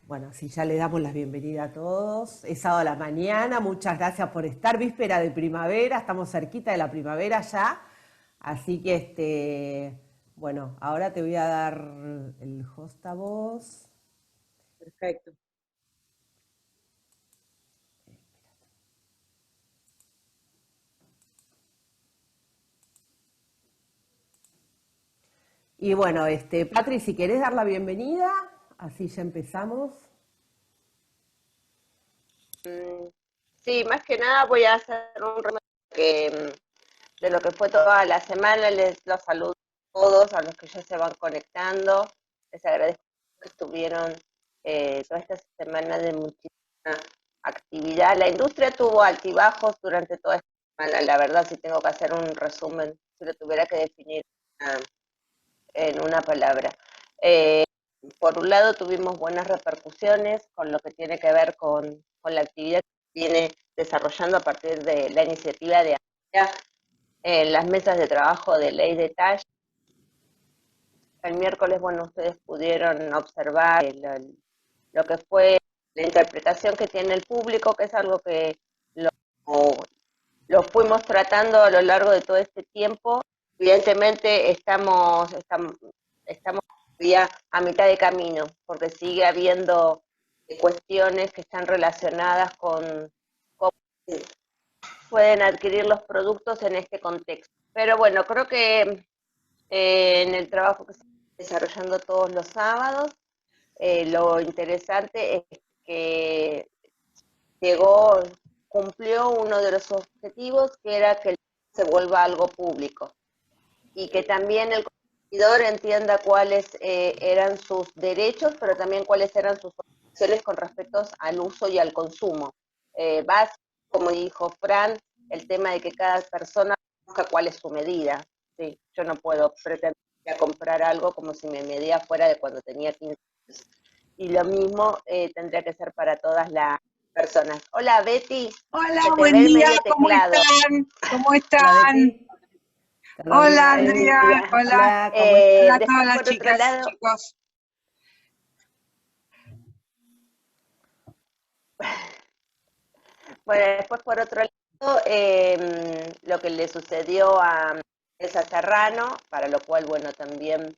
Bueno, sí, ya le damos la bienvenida a todos. Es sábado a la mañana, muchas gracias por estar. Víspera de primavera, estamos cerquita de la primavera ya. Así que, bueno, ahora te voy a dar el host a vos. Perfecto. Y bueno, Patri, si querés dar la bienvenida, así ya empezamos. Sí, más que nada voy a hacer un resumen de lo que fue toda la semana. Les los saludo a todos, a los que ya se van conectando. Les agradezco que estuvieron toda esta semana de muchísima actividad. La industria tuvo altibajos durante toda esta semana, la verdad, si tengo que hacer un resumen, si lo tuviera que definir ah, en una palabra. Eh, por un lado tuvimos buenas repercusiones con lo que tiene que ver con la actividad que viene desarrollando a partir de la iniciativa de ANDEA en las mesas de trabajo de ley de talla. El miércoles, bueno, ustedes pudieron observar lo que fue la interpretación que tiene el público, que es algo que lo, lo fuimos tratando a lo largo de todo este tiempo. Evidentemente estamos ya a mitad de camino, porque sigue habiendo cuestiones que están relacionadas con cómo pueden adquirir los productos en este contexto. Pero bueno, creo que en el trabajo que se está desarrollando todos los sábados, lo interesante es que llegó, cumplió uno de los objetivos, que era que se vuelva algo público y que también el consumidor entienda cuáles eran sus derechos, pero también cuáles eran sus obligaciones con respecto al uso y al consumo. Vas, como dijo Fran, el tema de que cada persona busca cuál es su medida. ¿Sí? Yo no puedo pretender comprar algo como si mi medida fuera de cuando tenía 15 años. Y lo mismo tendría que ser para todas las personas. Hola Betty, Hola, se te buen ve el día, medio ¿cómo teclado. están? ¿Cómo Hola, están? Betty. Te damos Hola, la Andrea, bienvenida. hola, Hola, ¿cómo estás? hola a todas Después, las por otro chicas y lado, chicos. bueno, después por otro lado, lo que le sucedió a Elsa Serrano, para lo cual, bueno, también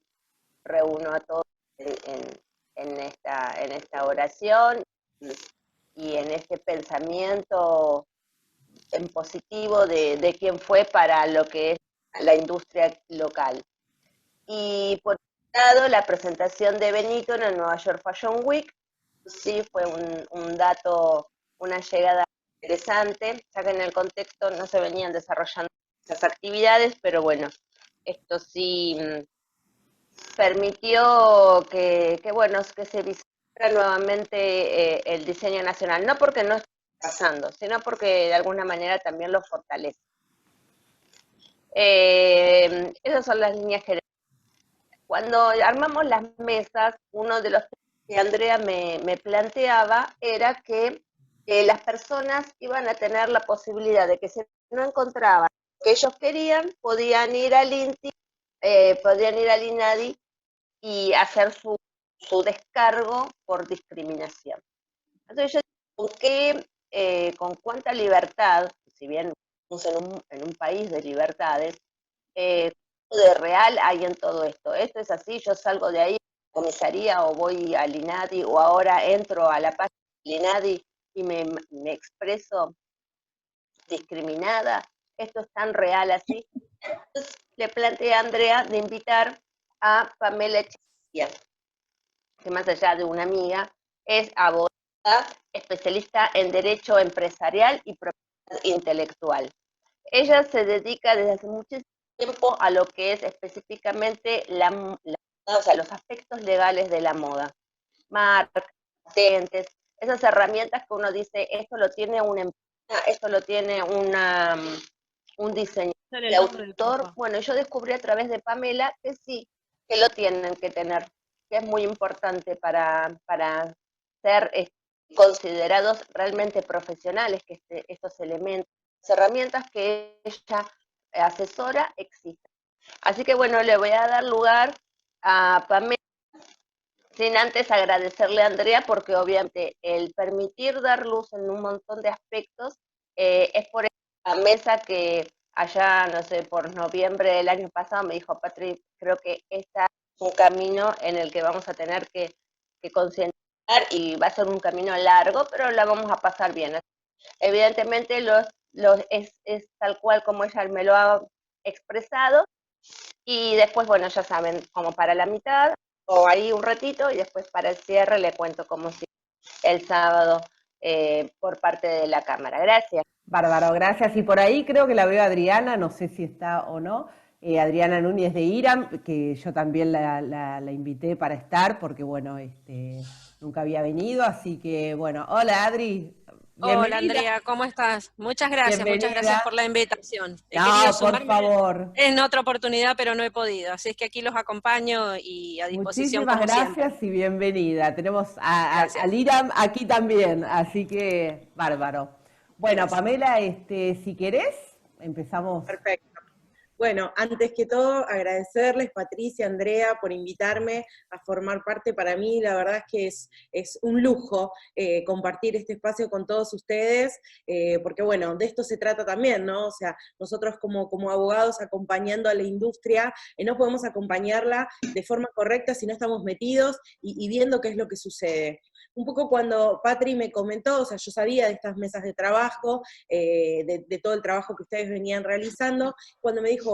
reúno a todos en esta oración y en este pensamiento en positivo de quién fue para lo que es la industria local. Y por otro lado, la presentación de Benito en el Nueva York Fashion Week, sí fue un dato, una llegada interesante, ya que en el contexto no se venían desarrollando esas actividades, pero bueno, esto sí permitió bueno, que se visitara nuevamente el diseño nacional, no porque no esté pasando, sino porque de alguna manera también lo fortalece. Esas son las líneas generales. Cuando armamos las mesas, uno de los temas que Andrea me planteaba era que las personas iban a tener la posibilidad de que si no encontraban lo que ellos querían, podían ir al INTI, podían ir al INADI y hacer su descargo por discriminación. Entonces yo con cuánta libertad, si bien estamos en un país de libertades, eh, de real hay en todo esto. Esto es así, yo salgo de ahí, comisaría o voy al INADI o ahora entro a la página del INADI y me expreso discriminada. Esto es tan real así. Entonces le planteé a Andrea de invitar a Pamela Echeverría, que más allá de una amiga, es abogada, especialista en derecho empresarial y propiedad intelectual. Ella se dedica desde hace muchísimo tiempo a lo que es específicamente o sea, los aspectos legales de la moda, marcas, patentes, esas herramientas que uno dice, esto lo tiene una empresa, esto lo tiene un diseñador de autor. Bueno, yo descubrí a través de Pamela que sí, que lo tienen que tener, que es muy importante para ser considerados realmente profesionales, que estos elementos, herramientas que ella asesora existen. Así que bueno, le voy a dar lugar a Pamela sin antes agradecerle a Andrea, porque obviamente el permitir dar luz en un montón de aspectos es por la mesa que allá, no sé, por noviembre del año pasado me dijo, Patri, creo que este es un camino en el que vamos a tener que concientizar y va a ser un camino largo, pero la vamos a pasar bien. Evidentemente es tal cual como ella me lo ha expresado, y después, bueno, ya saben, como para la mitad, o ahí un ratito, y después para el cierre le cuento cómo si el sábado por parte de la Cámara. Gracias. Bárbaro, gracias. Y por ahí creo que la veo a Adriana, no sé si está o no, Adriana Núñez de IRAM, que yo también la invité para estar, porque bueno, nunca había venido, así que bueno, hola Adri, Hola bienvenida, Andrea, ¿cómo estás? Muchas gracias bienvenida. por la invitación. He querido No, por sumarme favor. en otra oportunidad, pero no he podido, así es que aquí los acompaño y a disposición Muchísimas como siempre. gracias y bienvenida. Tenemos al Gracias. IRAM aquí también, así que bárbaro. Bueno, Buenísimo. Pamela, si querés, empezamos. Perfecto. Bueno, antes que todo, agradecerles, Patricia, Andrea, por invitarme a formar parte. Para mí, la verdad es que es un lujo compartir este espacio con todos ustedes, porque bueno, de esto se trata también, ¿no? O sea, nosotros como abogados acompañando a la industria, no podemos acompañarla de forma correcta si no estamos metidos y viendo qué es lo que sucede. Un poco cuando Patri me comentó, o sea, yo sabía de estas mesas de trabajo, de todo el trabajo que ustedes venían realizando, cuando me dijo,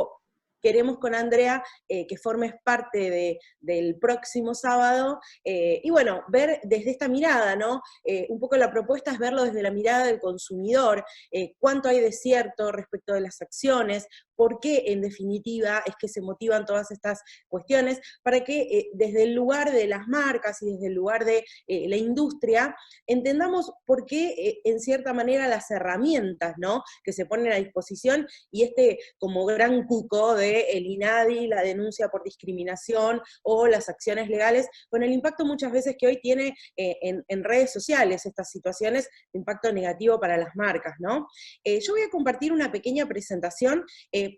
queremos con Andrea que formes parte del próximo sábado, y bueno, ver desde esta mirada, ¿no? Un poco la propuesta es verlo desde la mirada del consumidor, cuánto hay de cierto respecto de las acciones, por qué en definitiva es que se motivan todas estas cuestiones, para que desde el lugar de las marcas y desde el lugar de la industria, entendamos por qué en cierta manera las herramientas, ¿no? Que se ponen a disposición, y como gran cuco de el INADI, la denuncia por discriminación o las acciones legales, con el impacto muchas veces que hoy tiene en redes sociales estas situaciones de impacto negativo para las marcas, ¿no? Yo voy a compartir una pequeña presentación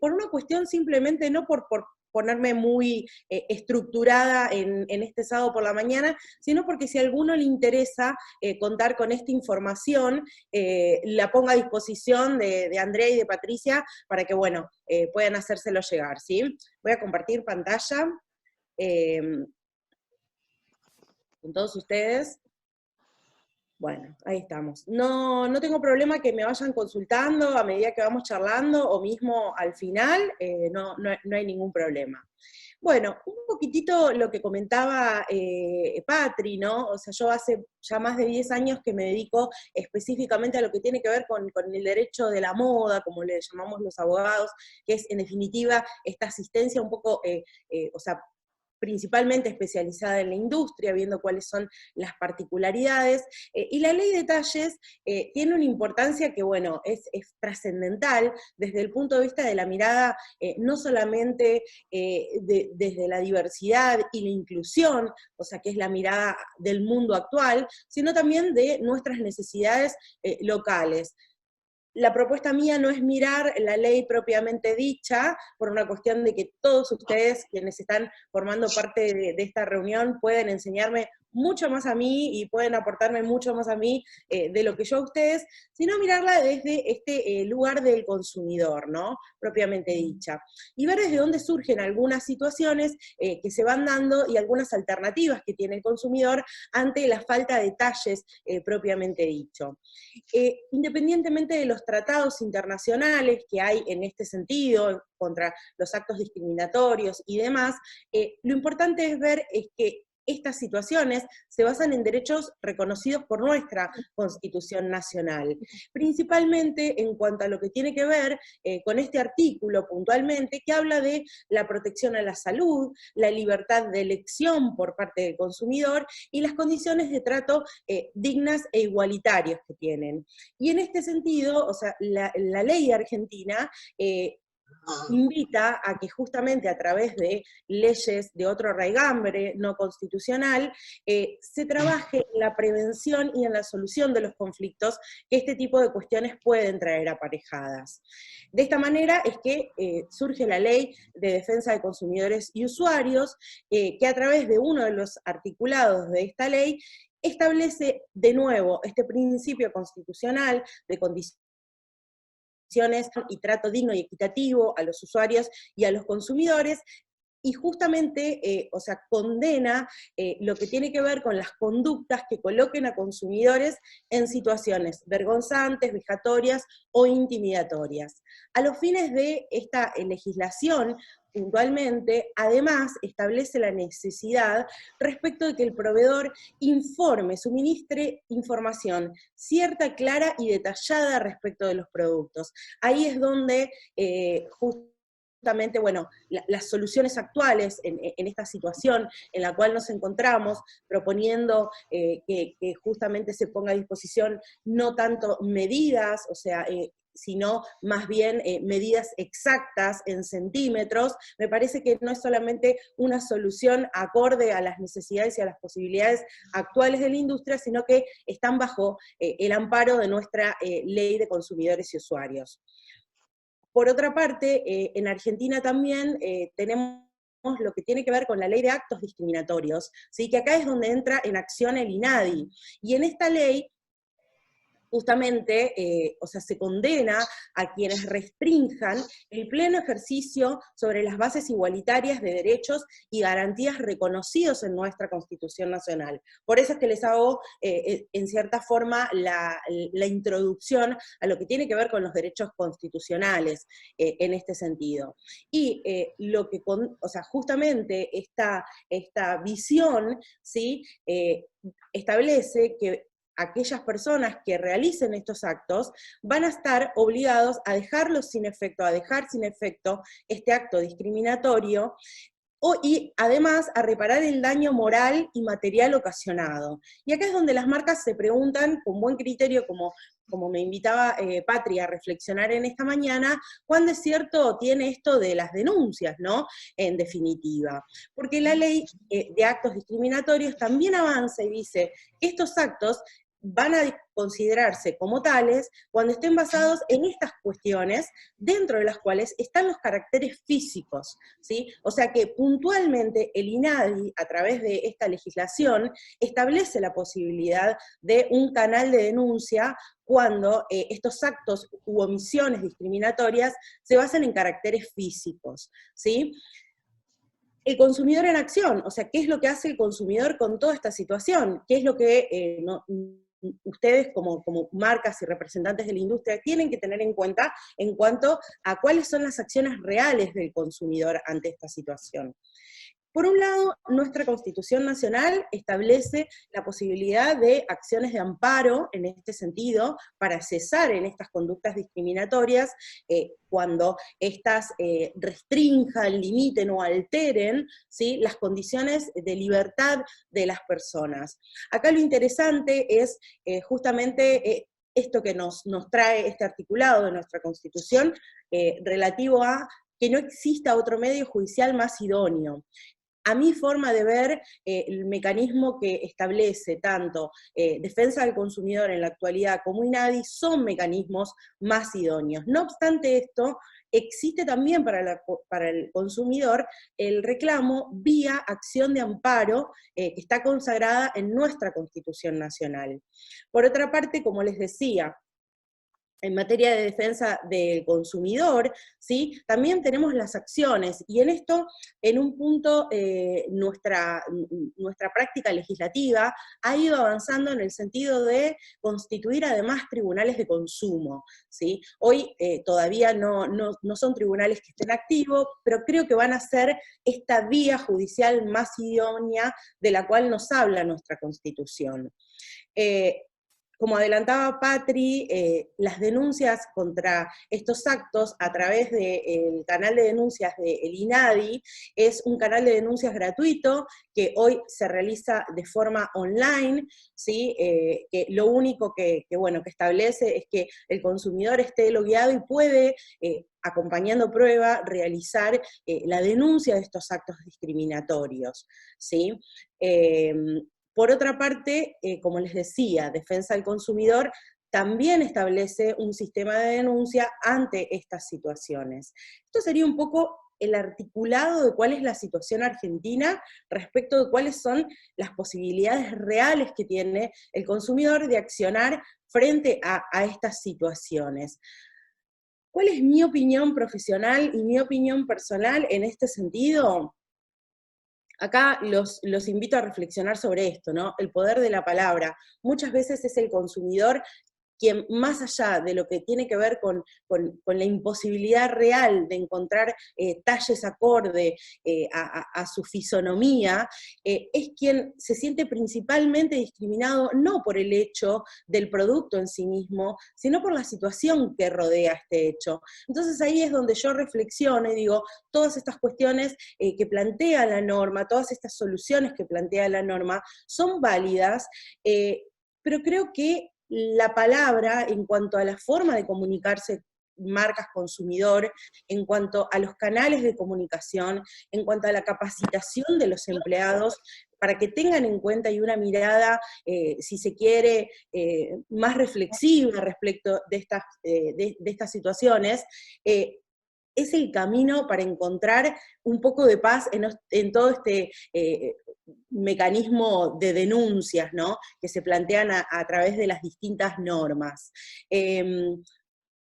por una cuestión simplemente, no por ponerme muy estructurada en este sábado por la mañana, sino porque si a alguno le interesa contar con esta información, la ponga a disposición de Andrea y de Patricia para que, bueno, puedan hacérselo llegar, ¿sí? Voy a compartir pantalla con todos ustedes. Bueno, ahí estamos. No tengo problema que me vayan consultando a medida que vamos charlando, o mismo al final, no hay ningún problema. Bueno, un poquitito lo que comentaba Patri, ¿no? O sea, yo hace ya más de 10 años que me dedico específicamente a lo que tiene que ver con el derecho de la moda, como le llamamos los abogados, que es en definitiva esta asistencia un poco, o sea, principalmente especializada en la industria, viendo cuáles son las particularidades, y la ley de talles tiene una importancia que, bueno, es trascendental desde el punto de vista de la mirada, no solamente desde la diversidad y la inclusión, o sea, que es la mirada del mundo actual, sino también de nuestras necesidades locales. La propuesta mía no es mirar la ley propiamente dicha, por una cuestión de que todos ustedes, quienes están formando parte de esta reunión, pueden enseñarme mucho más a mí y pueden aportarme mucho más a mí de lo que yo a ustedes, sino mirarla desde este lugar del consumidor, ¿no? Propiamente dicha. Y ver desde dónde surgen algunas situaciones que se van dando y algunas alternativas que tiene el consumidor ante la falta de talles propiamente dicho. Independientemente de los tratados internacionales que hay en este sentido, contra los actos discriminatorios y demás, lo importante es ver es que estas situaciones se basan en derechos reconocidos por nuestra Constitución Nacional, principalmente en cuanto a lo que tiene que ver con este artículo puntualmente, que habla de la protección a la salud, la libertad de elección por parte del consumidor y las condiciones de trato dignas e igualitarias que tienen. Y en este sentido, o sea, la ley argentina invita a que justamente a través de leyes de otro raigambre no constitucional, se trabaje en la prevención y en la solución de los conflictos que este tipo de cuestiones pueden traer aparejadas. De esta manera es que surge la Ley de Defensa de Consumidores y Usuarios, que a través de uno de los articulados de esta ley establece de nuevo este principio constitucional de condiciones y trato digno y equitativo a los usuarios y a los consumidores, y justamente, o sea, condena lo que tiene que ver con las conductas que coloquen a consumidores en situaciones vergonzantes, vejatorias o intimidatorias. A los fines de esta legislación, puntualmente, además, establece la necesidad respecto de que el proveedor informe, suministre información cierta, clara y detallada respecto de los productos. Ahí es donde justamente, bueno, las soluciones actuales en esta situación en la cual nos encontramos, proponiendo que justamente se ponga a disposición no tanto medidas, o sea, sino más bien medidas exactas en centímetros, me parece que no es solamente una solución acorde a las necesidades y a las posibilidades actuales de la industria, sino que están bajo el amparo de nuestra Ley de Consumidores y Usuarios. Por otra parte, en Argentina también tenemos lo que tiene que ver con la ley de actos discriminatorios, ¿sí? Que acá es donde entra en acción el INADI, y en esta ley justamente, o sea, se condena a quienes restrinjan el pleno ejercicio sobre las bases igualitarias de derechos y garantías reconocidos en nuestra Constitución Nacional. Por eso es que les hago, en cierta forma, la introducción a lo que tiene que ver con los derechos constitucionales en este sentido. Y lo que, o sea, justamente esta visión, ¿sí? Establece que aquellas personas que realicen estos actos van a estar obligados a dejarlos sin efecto, a dejar sin efecto este acto discriminatorio, y además a reparar el daño moral y material ocasionado. Y acá es donde las marcas se preguntan, con buen criterio, como me invitaba Patri a reflexionar en esta mañana, cuán de cierto tiene esto de las denuncias, ¿no? En definitiva. Porque la ley de actos discriminatorios también avanza y dice que estos actos van a considerarse como tales cuando estén basados en estas cuestiones, dentro de las cuales están los caracteres físicos, ¿sí? O sea que puntualmente el INADI, a través de esta legislación, establece la posibilidad de un canal de denuncia cuando estos actos u omisiones discriminatorias se basan en caracteres físicos, ¿sí? El consumidor en acción, o sea, ¿qué es lo que hace el consumidor con toda esta situación? ¿Qué es lo que ustedes como marcas y representantes de la industria tienen que tener en cuenta en cuanto a cuáles son las acciones reales del consumidor ante esta situación? Por un lado, nuestra Constitución Nacional establece la posibilidad de acciones de amparo en este sentido para cesar en estas conductas discriminatorias cuando éstas restrinjan, limiten o alteren, ¿sí?, las condiciones de libertad de las personas. Acá lo interesante es justamente esto que nos trae este articulado de nuestra Constitución relativo a que no exista otro medio judicial más idóneo. A mi forma de ver, el mecanismo que establece tanto Defensa del Consumidor en la actualidad como INADI son mecanismos más idóneos. No obstante esto, existe también para el consumidor el reclamo vía acción de amparo que está consagrada en nuestra Constitución Nacional. Por otra parte, como les decía, en materia de defensa del consumidor, ¿sí?, también tenemos las acciones, y en esto, en un punto, nuestra práctica legislativa ha ido avanzando en el sentido de constituir además tribunales de consumo, ¿sí? Hoy todavía no son tribunales que estén activos, pero creo que van a ser esta vía judicial más idónea de la cual nos habla nuestra Constitución. como adelantaba Patri, las denuncias contra estos actos a través del canal de denuncias del INADI es un canal de denuncias gratuito que hoy se realiza de forma online, ¿sí? Que lo único que establece es que el consumidor esté logueado y puede, acompañando prueba, realizar la denuncia de estos actos discriminatorios, ¿sí? Por otra parte, como les decía, Defensa del Consumidor también establece un sistema de denuncia ante estas situaciones. Esto sería un poco el articulado de cuál es la situación argentina respecto de cuáles son las posibilidades reales que tiene el consumidor de accionar frente a estas situaciones. ¿Cuál es mi opinión profesional y mi opinión personal en este sentido? Acá los invito a reflexionar sobre esto, ¿no? El poder de la palabra. Muchas veces es el consumidor quien, más allá de lo que tiene que ver con la imposibilidad real de encontrar talles acorde a su fisonomía, es quien se siente principalmente discriminado no por el hecho del producto en sí mismo, sino por la situación que rodea este hecho. Entonces ahí es donde yo reflexiono y digo, todas estas cuestiones que plantea la norma, todas estas soluciones que plantea la norma, son válidas, pero creo que la palabra, en cuanto a la forma de comunicarse marcas consumidor, en cuanto a los canales de comunicación, en cuanto a la capacitación de los empleados, para que tengan en cuenta y una mirada, si se quiere, más reflexiva respecto de estas situaciones, es el camino para encontrar un poco de paz en todo este mecanismo de denuncias, ¿no? Que se plantean a través de las distintas normas.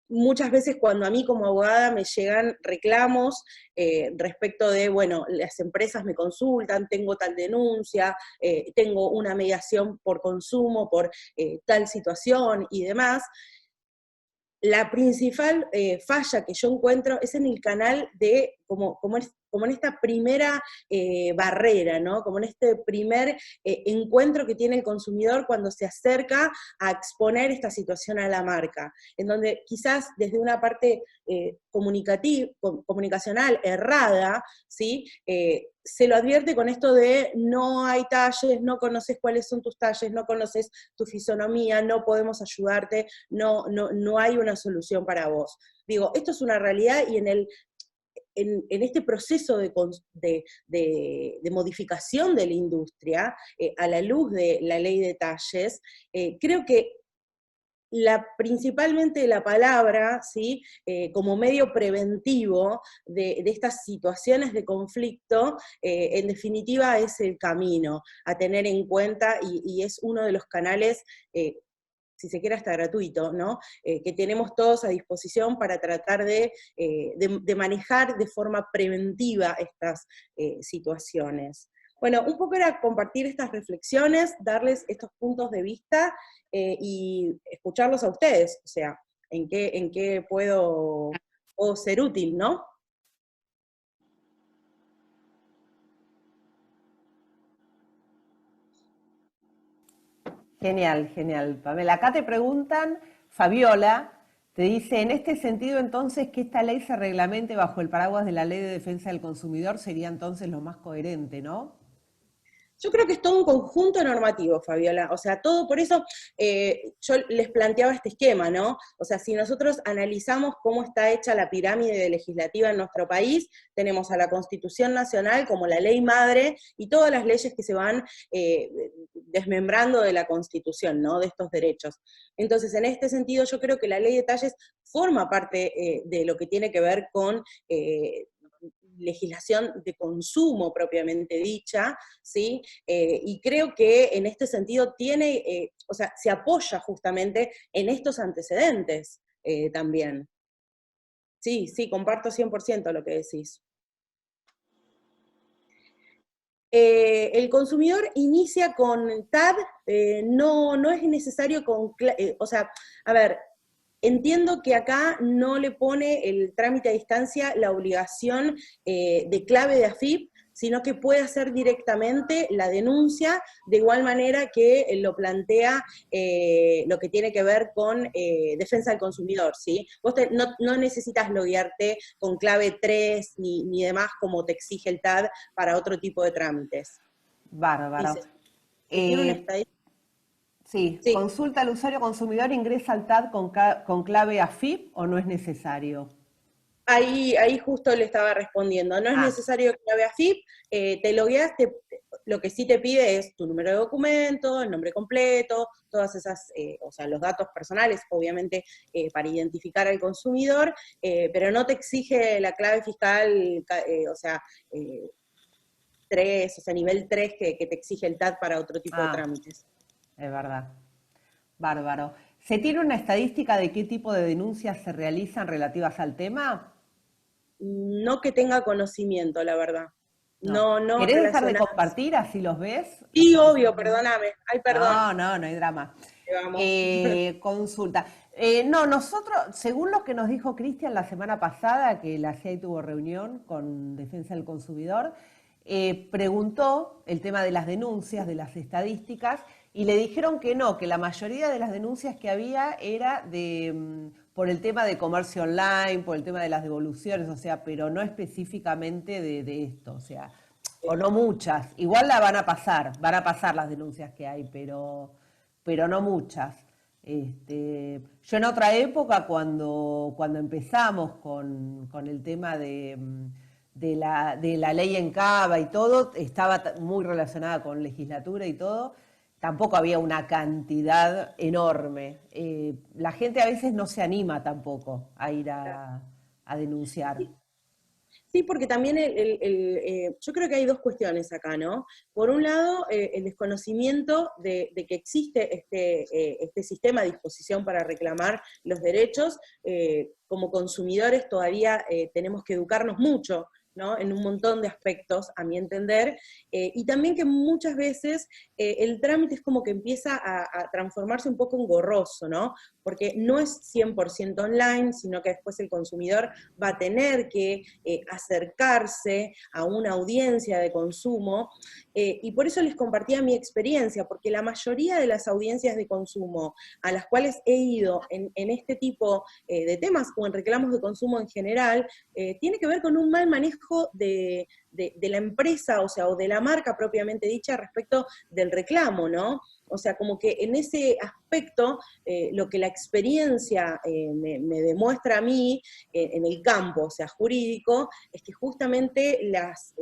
Muchas veces cuando a mí como abogada me llegan reclamos respecto de, bueno, las empresas me consultan, tengo tal denuncia, tengo una mediación por consumo, por tal situación y demás, la principal falla que yo encuentro es en el canal de, como en esta primera barrera, ¿no? Como en este primer encuentro que tiene el consumidor cuando se acerca a exponer esta situación a la marca, en donde quizás desde una parte comunicacional errada, ¿sí? Se lo advierte con esto de no hay talles, no conoces cuáles son tus talles, no conoces tu fisonomía, no podemos ayudarte, no hay una solución para vos. Digo, esto es una realidad y en este proceso de modificación de la industria, a la luz de la ley de talles, creo que principalmente la palabra, ¿sí? Como medio preventivo de estas situaciones de conflicto, en definitiva es el camino a tener en cuenta y es uno de los canales, si se quiere hasta gratuito, ¿no? Que tenemos todos a disposición para tratar de manejar de forma preventiva estas situaciones. Bueno, un poco era compartir estas reflexiones, darles estos puntos de vista y escucharlos a ustedes, o sea, en qué puedo ser útil, ¿no? Genial, genial, Pamela. Acá te preguntan, Fabiola, te dice, en este sentido entonces que esta ley se reglamente bajo el paraguas de la Ley de Defensa del Consumidor sería entonces lo más coherente, ¿no? Yo creo que es todo un conjunto normativo, Fabiola, o sea, todo por eso yo les planteaba este esquema, ¿no? O sea, si nosotros analizamos cómo está hecha la pirámide legislativa en nuestro país, tenemos a la Constitución Nacional como la ley madre y todas las leyes que se van desmembrando de la Constitución, ¿no? De estos derechos. Entonces, en este sentido, yo creo que la ley de talles forma parte de lo que tiene que ver con legislación de consumo propiamente dicha, ¿sí? Y creo que en este sentido tiene, o sea, se apoya justamente en estos antecedentes también. Sí, comparto 100% lo que decís. El consumidor inicia con TAD, no es necesario o sea, a ver, entiendo que acá no le pone el trámite a distancia la obligación de clave de AFIP, sino que puede hacer directamente la denuncia, de igual manera que lo plantea lo que tiene que ver con defensa del consumidor, ¿sí? Vos no necesitas loguearte con clave 3 ni demás como te exige el TAD para otro tipo de trámites. Bárbaro. Dice, si tiene una estadística. Sí, Sí. consulta al usuario consumidor, ingresa al TAD con clave AFIP o no es necesario. Ahí justo le estaba respondiendo, no es necesario que clave AFIP, te logueas, lo que sí te pide es tu número de documento, el nombre completo, todas esas, o sea, los datos personales, obviamente, para identificar al consumidor, pero no te exige la clave fiscal, o sea, 3, o sea, nivel 3 que te exige el TAD para otro tipo de trámites. Es verdad. Bárbaro. ¿Se tiene una estadística de qué tipo de denuncias se realizan relativas al tema? No que tenga conocimiento, la verdad. No. No ¿Querés dejar de relacionadas. compartir así los ves? Sí, obvio, perdóname. Ay, perdón. No hay drama. Vamos. Consulta. No, nosotros, según lo que nos dijo Cristian la semana pasada, que la CIAI tuvo reunión con Defensa del Consumidor, preguntó el tema de las denuncias, de las estadísticas, y le dijeron que no, que la mayoría de las denuncias que había era por el tema de comercio online, por el tema de las devoluciones, o sea, pero no específicamente de esto, o sea, o no muchas. Igual van a pasar las denuncias que hay, pero no muchas. Yo en otra época, cuando empezamos con el tema de la ley en Cava y todo, estaba muy relacionada con legislatura y todo, tampoco había una cantidad enorme. La gente a veces no se anima tampoco a ir a denunciar. Sí, porque también yo creo que hay dos cuestiones acá, ¿no? Por un lado, el desconocimiento de que existe este sistema a disposición para reclamar los derechos. Como consumidores todavía tenemos que educarnos mucho, ¿no? En un montón de aspectos, a mi entender, y también que muchas veces el trámite es como que empieza a transformarse un poco en gorroso, ¿no? Porque no es 100% online, sino que después el consumidor va a tener que acercarse a una audiencia de consumo, y por eso les compartía mi experiencia, porque la mayoría de las audiencias de consumo a las cuales he ido en este tipo de temas, o en reclamos de consumo en general, tiene que ver con un mal manejo de la empresa, o sea, o de la marca propiamente dicha respecto del reclamo, ¿no? O sea, como que en ese aspecto, lo que la experiencia me demuestra a mí en el campo, o sea, jurídico, es que justamente las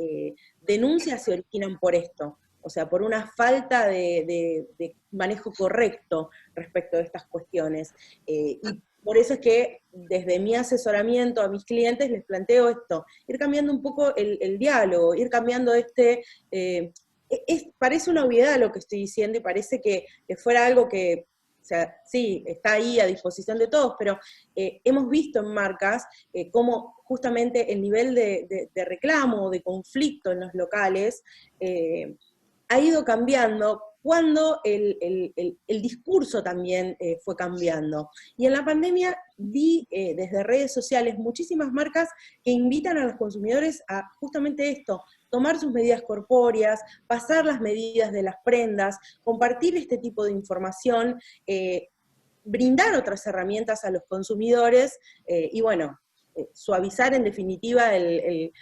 denuncias se originan por esto, o sea, por una falta de manejo correcto respecto de estas cuestiones. Y por eso es que desde mi asesoramiento a mis clientes les planteo esto, ir cambiando un poco el diálogo, ir cambiando parece una obviedad lo que estoy diciendo y parece que fuera algo que, o sea, sí, está ahí a disposición de todos, pero hemos visto en marcas cómo justamente el nivel de reclamo, de conflicto en los locales, ha ido cambiando cuando el discurso también fue cambiando. Y en la pandemia vi desde redes sociales muchísimas marcas que invitan a los consumidores a justamente esto, tomar sus medidas corpóreas, pasar las medidas de las prendas, compartir este tipo de información, brindar otras herramientas a los consumidores y bueno, suavizar en definitiva el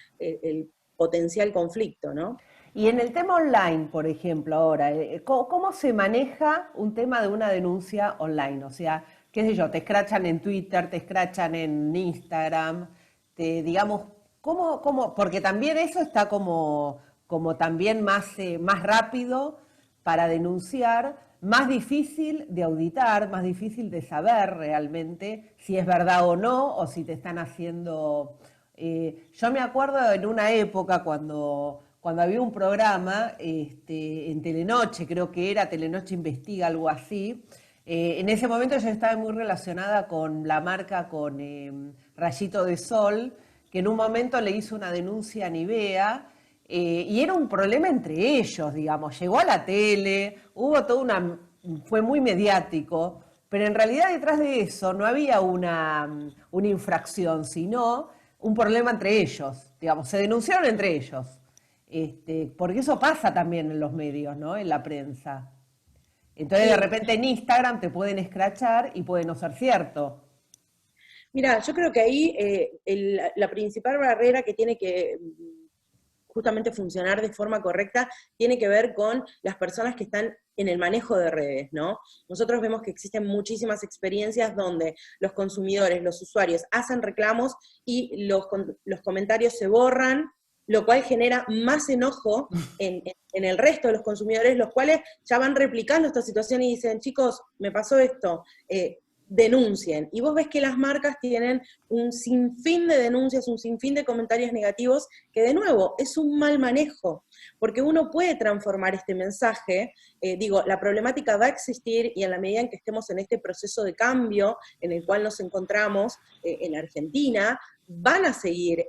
potencial conflicto, ¿no? Y en el tema online, por ejemplo, ahora, ¿cómo se maneja un tema de una denuncia online? O sea, qué sé yo, te escrachan en Twitter, te escrachan en Instagram, digamos, ¿cómo? Porque también eso está como también más rápido para denunciar, más difícil de auditar, más difícil de saber realmente si es verdad o no, o si te están haciendo... yo me acuerdo en una época cuando había un programa en Telenoche, creo que era Telenoche Investiga, algo así. En ese momento yo estaba muy relacionada con la marca, con Rayito de Sol, que en un momento le hizo una denuncia a Nivea, y era un problema entre ellos, digamos. Llegó a la tele, fue muy mediático, pero en realidad detrás de eso no había una infracción, sino un problema entre ellos, digamos, se denunciaron entre ellos. porque eso pasa también en los medios, ¿no? En la prensa. Entonces de repente en Instagram te pueden escrachar y puede no ser cierto. Mira, yo creo que ahí la principal barrera que tiene que justamente funcionar de forma correcta tiene que ver con las personas que están en el manejo de redes, ¿no? Nosotros vemos que existen muchísimas experiencias donde los consumidores, los usuarios hacen reclamos y los comentarios se borran, lo cual genera más enojo en el resto de los consumidores, los cuales ya van replicando esta situación y dicen, chicos, me pasó esto, denuncien. Y vos ves que las marcas tienen un sinfín de denuncias, un sinfín de comentarios negativos, que de nuevo, es un mal manejo, porque uno puede transformar este mensaje, la problemática va a existir y en la medida en que estemos en este proceso de cambio en el cual nos encontramos en Argentina, van a seguir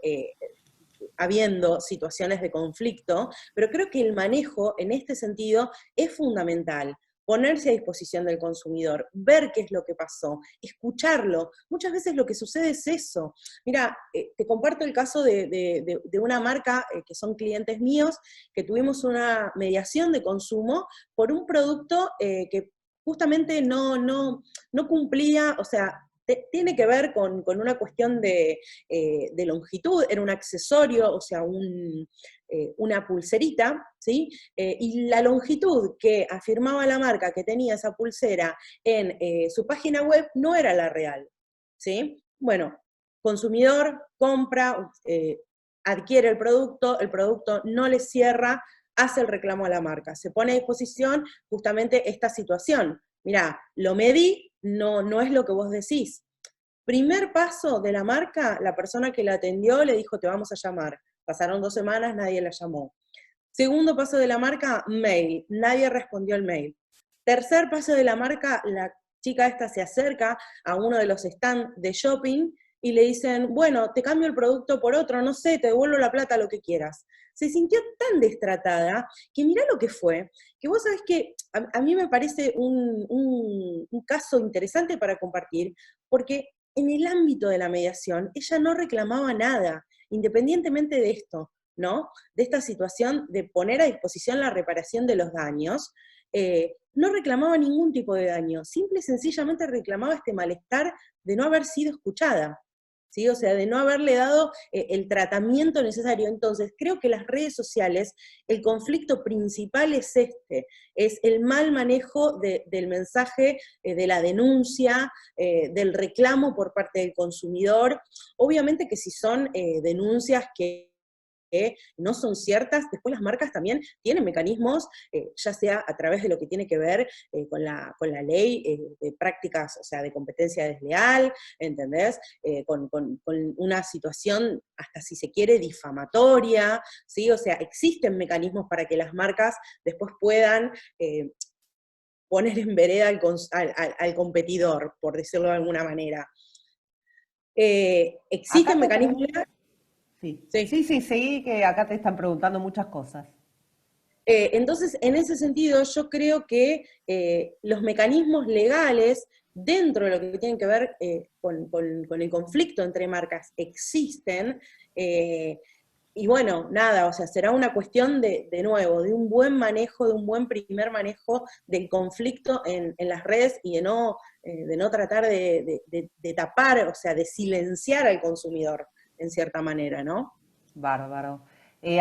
habiendo situaciones de conflicto, pero creo que el manejo en este sentido es fundamental. Ponerse a disposición del consumidor, ver qué es lo que pasó, escucharlo. Muchas veces lo que sucede es eso. Mira, te comparto el caso de una marca que son clientes míos, que tuvimos una mediación de consumo por un producto que justamente no cumplía, o sea, tiene que ver con una cuestión de longitud, era un accesorio, o sea, una pulserita, ¿sí? Y la longitud que afirmaba la marca que tenía esa pulsera en su página web no era la real, ¿sí? Bueno, consumidor compra, adquiere el producto no le cierra, hace el reclamo a la marca, se pone a disposición justamente esta situación. Mirá, lo medí, no es lo que vos decís. Primer paso de la marca, la persona que la atendió le dijo, te vamos a llamar. Pasaron 2 semanas, nadie la llamó. Segundo paso de la marca, mail. Nadie respondió el mail. Tercer paso de la marca, la chica esta se acerca a uno de los stands de shopping y le dicen, bueno, te cambio el producto por otro, no sé, te devuelvo la plata, lo que quieras. Se sintió tan destratada que mirá lo que fue, que vos sabés que a mí me parece un caso interesante para compartir, porque en el ámbito de la mediación ella no reclamaba nada, independientemente de esto, ¿no? De esta situación de poner a disposición la reparación de los daños, no reclamaba ningún tipo de daño, simple y sencillamente reclamaba este malestar de no haber sido escuchada, ¿sí? O sea, de no haberle dado el tratamiento necesario. Entonces, creo que las redes sociales, el conflicto principal es es el mal manejo del mensaje, de la denuncia, del reclamo por parte del consumidor. Obviamente que si son denuncias que no son ciertas, después las marcas también tienen mecanismos, ya sea a través de lo que tiene que ver con la ley de prácticas, o sea, de competencia desleal, ¿entendés? Con una situación, hasta si se quiere, difamatoria, ¿sí? O sea, existen mecanismos para que las marcas después puedan poner en vereda al competidor, por decirlo de alguna manera. Existen mecanismos... Sí, seguí, que acá te están preguntando muchas cosas. Entonces, en ese sentido, yo creo que los mecanismos legales dentro de lo que tiene que ver con el conflicto entre marcas existen, y bueno, nada, o sea, será una cuestión de nuevo, de un buen manejo, de un buen primer manejo del conflicto en las redes y de no tratar de tapar, o sea, de silenciar al consumidor, en cierta manera, ¿no? Bárbaro.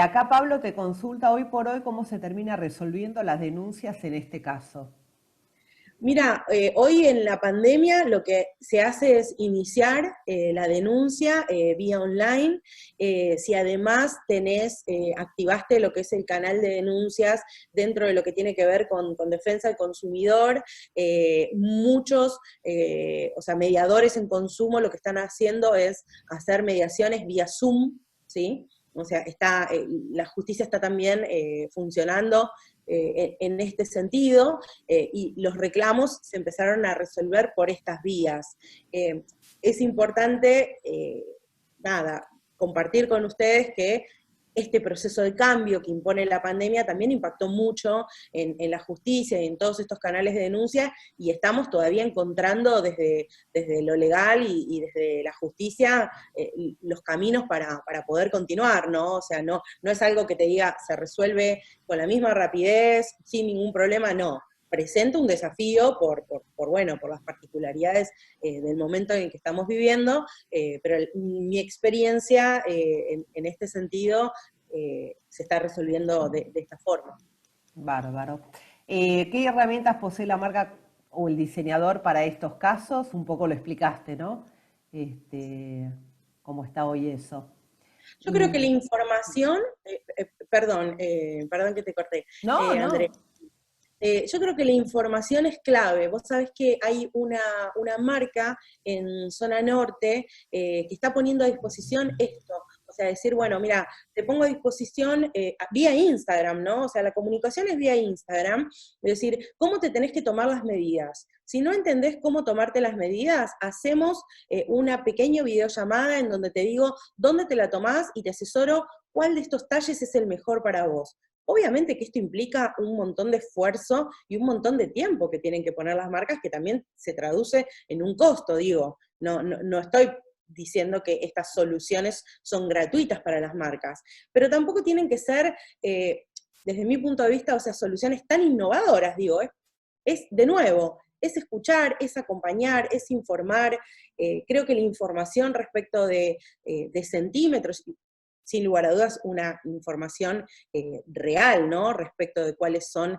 Acá Pablo te consulta hoy por hoy cómo se termina resolviendo las denuncias en este caso. Mira, hoy en la pandemia lo que se hace es iniciar la denuncia vía online. Si además activaste lo que es el canal de denuncias dentro de lo que tiene que ver con defensa del consumidor, muchos, o sea, mediadores en consumo lo que están haciendo es hacer mediaciones vía Zoom, ¿sí? O sea, la justicia está también funcionando en este sentido, y los reclamos se empezaron a resolver por estas vías. Es importante, compartir con ustedes que este proceso de cambio que impone la pandemia también impactó mucho en la justicia y en todos estos canales de denuncia, y estamos todavía encontrando desde lo legal y desde la justicia los caminos para poder continuar, ¿no? O sea, no es algo que te diga, se resuelve con la misma rapidez, sin ningún problema, no. Presenta un desafío por las particularidades del momento en el que estamos viviendo, pero mi experiencia en este sentido se está resolviendo de esta forma. Bárbaro. ¿Qué herramientas posee la marca o el diseñador para estos casos? Un poco lo explicaste, ¿no? ¿Cómo está hoy eso? Yo creo que la información, perdón que te corté, No, Andrés. Yo creo que la información es clave. Vos sabés que hay una marca en zona norte que está poniendo a disposición esto. O sea, decir, bueno, mira, te pongo a disposición vía Instagram, ¿no? O sea, la comunicación es vía Instagram. Es decir, ¿cómo te tenés que tomar las medidas? Si no entendés cómo tomarte las medidas, hacemos una pequeña videollamada en donde te digo dónde te la tomás y te asesoro cuál de estos talles es el mejor para vos. Obviamente que esto implica un montón de esfuerzo y un montón de tiempo que tienen que poner las marcas, que también se traduce en un costo, digo. No estoy diciendo que estas soluciones son gratuitas para las marcas, pero tampoco tienen que ser, desde mi punto de vista, o sea, soluciones tan innovadoras, digo. Es de nuevo, es escuchar, es acompañar, es informar. Creo que la información respecto de centímetros, sin lugar a dudas, una información real, ¿no? Respecto de cuáles son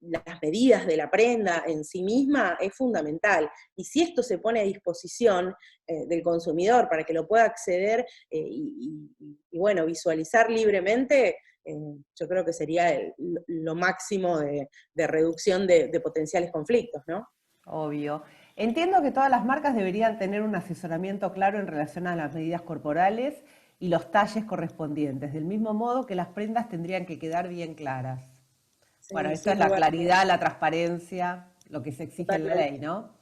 las medidas de la prenda en sí misma, es fundamental. Y si esto se pone a disposición del consumidor para que lo pueda acceder y bueno, visualizar libremente, yo creo que sería lo máximo de reducción de potenciales conflictos, ¿no? Obvio. Entiendo que todas las marcas deberían tener un asesoramiento claro en relación a las medidas corporales y los talles correspondientes, del mismo modo que las prendas tendrían que quedar bien claras. Sí, Bueno, esto es la claridad, la transparencia, lo que se exige en la ley, ¿no?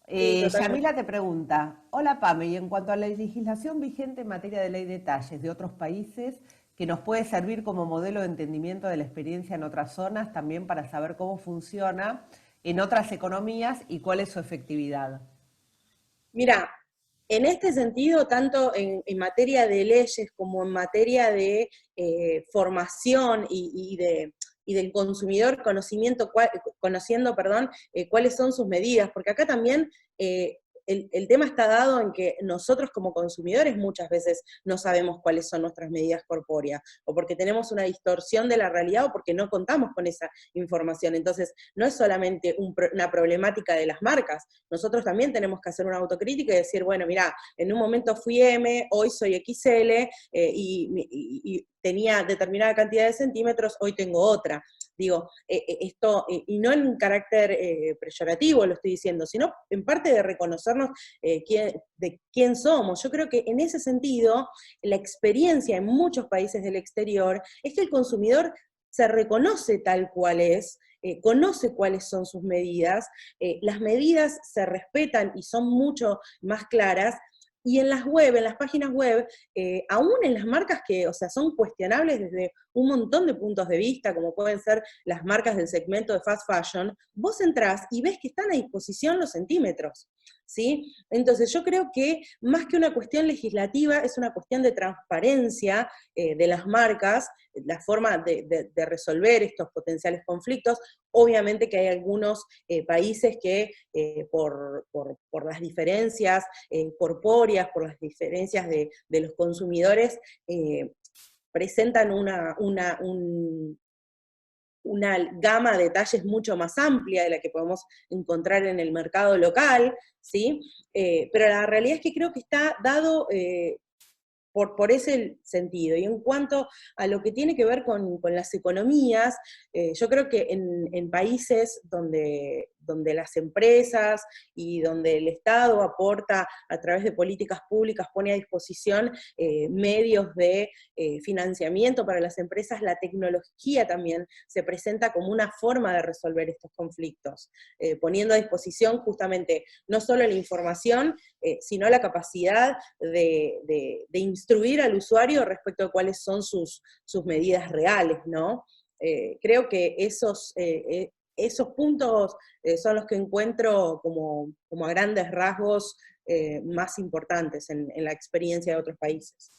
Sí, Yamila te pregunta, hola Pame, y en cuanto a la legislación vigente en materia de ley de talles de otros países, que nos puede servir como modelo de entendimiento de la experiencia en otras zonas, también para saber cómo funciona en otras economías y cuál es su efectividad. Mira, en este sentido, tanto en materia de leyes como en materia de formación y del consumidor conociendo cuáles son sus medidas, porque acá también el tema está dado en que nosotros como consumidores muchas veces no sabemos cuáles son nuestras medidas corpóreas, o porque tenemos una distorsión de la realidad o porque no contamos con esa información. Entonces, no es solamente una problemática de las marcas, nosotros también tenemos que hacer una autocrítica y decir, bueno, mira, en un momento fui M, hoy soy XL, y tenía determinada cantidad de centímetros, hoy tengo otra. Digo, esto, y no en un carácter peyorativo lo estoy diciendo, sino en parte de reconocernos de quién somos. Yo creo que en ese sentido, la experiencia en muchos países del exterior es que el consumidor se reconoce tal cual es, conoce cuáles son sus medidas, las medidas se respetan y son mucho más claras. Y en las páginas web, aún en las marcas que, o sea, son cuestionables desde un montón de puntos de vista, como pueden ser las marcas del segmento de fast fashion, vos entrás y ves que están a disposición los centímetros, ¿sí? Entonces yo creo que más que una cuestión legislativa, es una cuestión de transparencia de las marcas, la forma de resolver estos potenciales conflictos. Obviamente que hay algunos países que por las diferencias corpóreas, por las diferencias de los consumidores, presentan una gama de detalles mucho más amplia de la que podemos encontrar en el mercado local, ¿sí? Pero la realidad es que creo que está dado por ese sentido. Y en cuanto a lo que tiene que ver con las economías, yo creo que en países donde donde las empresas y donde el Estado aporta a través de políticas públicas, pone a disposición medios de financiamiento para las empresas, la tecnología también se presenta como una forma de resolver estos conflictos, poniendo a disposición justamente no solo la información, sino la capacidad de instruir al usuario respecto de cuáles son sus medidas reales, ¿no? Creo que esos puntos son los que encuentro como a grandes rasgos más importantes en la experiencia de otros países.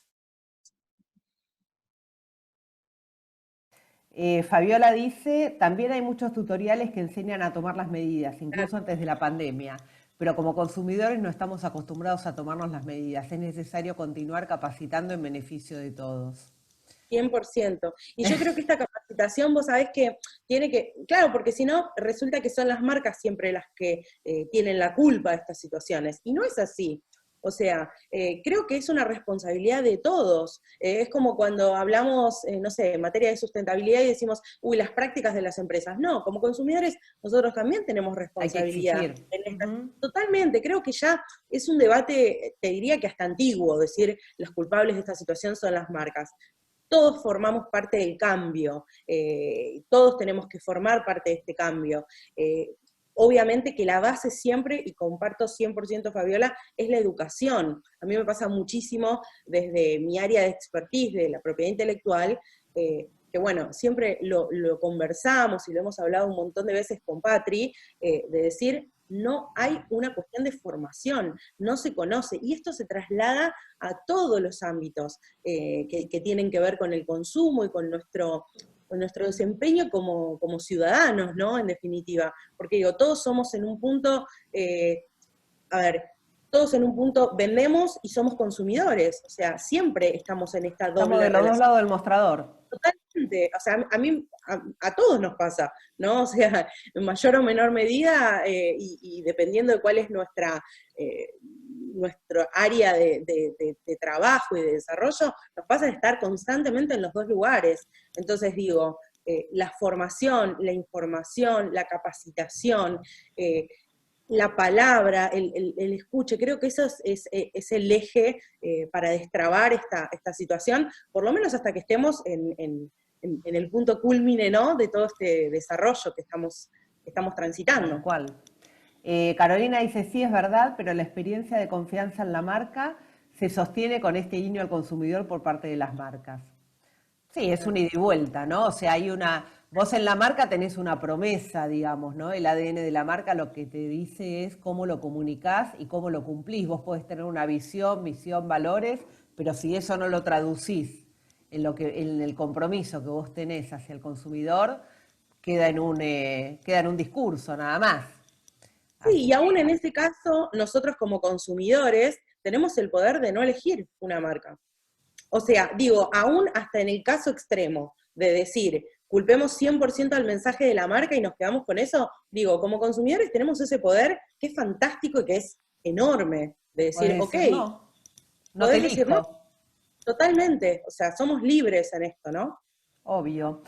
Fabiola dice, también hay muchos tutoriales que enseñan a tomar las medidas, incluso antes de la pandemia, pero como consumidores no estamos acostumbrados a tomarnos las medidas. Es necesario continuar capacitando en beneficio de todos. 100%. Y yo creo que esta capacitación, vos sabés que tiene que, claro, porque si no, resulta que son las marcas siempre las que tienen la culpa de estas situaciones, y no es así. O sea, creo que es una responsabilidad de todos. Es como cuando hablamos, no sé, en materia de sustentabilidad y decimos, uy, las prácticas de las empresas. No, como consumidores nosotros también tenemos responsabilidad. Hay que exigir. Totalmente, creo que ya es un debate, te diría que hasta antiguo, decir los culpables de esta situación son las marcas. Todos formamos parte del cambio, todos tenemos que formar parte de este cambio. Obviamente que la base siempre, y comparto 100% Fabiola, es la educación. A mí me pasa muchísimo desde mi área de expertise, de la propiedad intelectual, que bueno, siempre lo conversamos y lo hemos hablado un montón de veces con Patri, de decir, no hay una cuestión de formación, no se conoce, y esto se traslada a todos los ámbitos que tienen que ver con el consumo y con nuestro desempeño como ciudadanos, ¿no? En definitiva, porque digo, todos somos en un punto, todos en un punto vendemos y somos consumidores, o sea, siempre estamos en esta doble relación. Estamos de los dos lados del mostrador. Totalmente, o sea, a todos nos pasa, ¿no? O sea, en mayor o menor medida, y dependiendo de cuál es nuestra área de trabajo y de desarrollo, nos pasa de estar constantemente en los dos lugares. Entonces digo, la formación, la información, la capacitación, la palabra, el escuche, creo que eso es el eje para destrabar esta situación, por lo menos hasta que estemos en el punto culmine, ¿no?, de todo este desarrollo que estamos transitando. ¿Cuál? Carolina dice, sí, es verdad, pero la experiencia de confianza en la marca se sostiene con este guiño al consumidor por parte de las marcas. Sí, es un ida y vuelta, ¿no? O sea, vos en la marca tenés una promesa, digamos, ¿no? El ADN de la marca lo que te dice es cómo lo comunicás y cómo lo cumplís. Vos podés tener una visión, misión, valores, pero si eso no lo traducís en el compromiso que vos tenés hacia el consumidor, queda en un discurso nada más. Sí, y aún en ese caso, nosotros como consumidores tenemos el poder de no elegir una marca. O sea, digo, aún hasta en el caso extremo de decir, culpemos 100% al mensaje de la marca y nos quedamos con eso, digo, como consumidores tenemos ese poder que es fantástico y que es enorme, de decir, ok, no te elijo. No. Totalmente, o sea, somos libres en esto, ¿no? Obvio.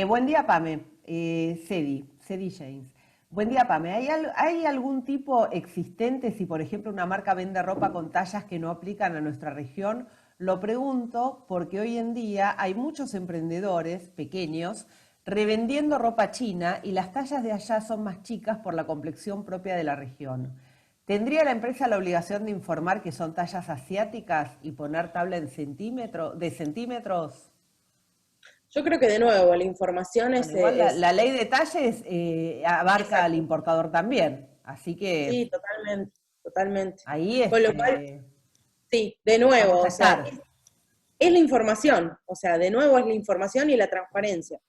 Buen día, Pame. Cedi James. Buen día, Pame. ¿Hay algún tipo existente si, por ejemplo, una marca vende ropa con tallas que no aplican a nuestra región? Lo pregunto porque hoy en día hay muchos emprendedores pequeños revendiendo ropa china y las tallas de allá son más chicas por la complexión propia de la región. ¿Tendría la empresa la obligación de informar que son tallas asiáticas y poner tabla de centímetros? Yo creo que de nuevo la información es... Igual la ley de talles abarca al importador también, así que... Sí, totalmente. Ahí con lo cual, sí, de nuevo, o sea, es la información, o sea, de nuevo es la información y la transparencia.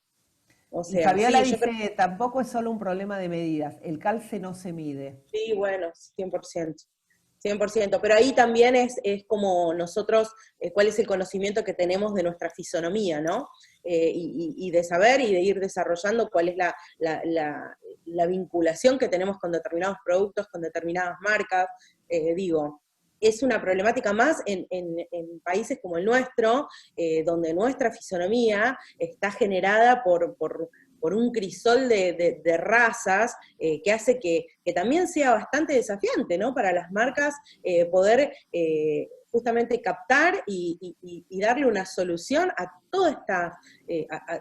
O sea, y Fabiola dice, tampoco es solo un problema de medidas, el calce no se mide. Sí, bueno, 100%. 100%, pero ahí también es como nosotros, cuál es el conocimiento que tenemos de nuestra fisonomía, ¿no? Y de saber y de ir desarrollando cuál es la vinculación que tenemos con determinados productos, con determinadas marcas. Digo, es una problemática más en países como el nuestro, donde nuestra fisonomía está generada por por un crisol de razas que hace que también sea bastante desafiante, ¿no? Para las marcas poder justamente captar y darle una solución a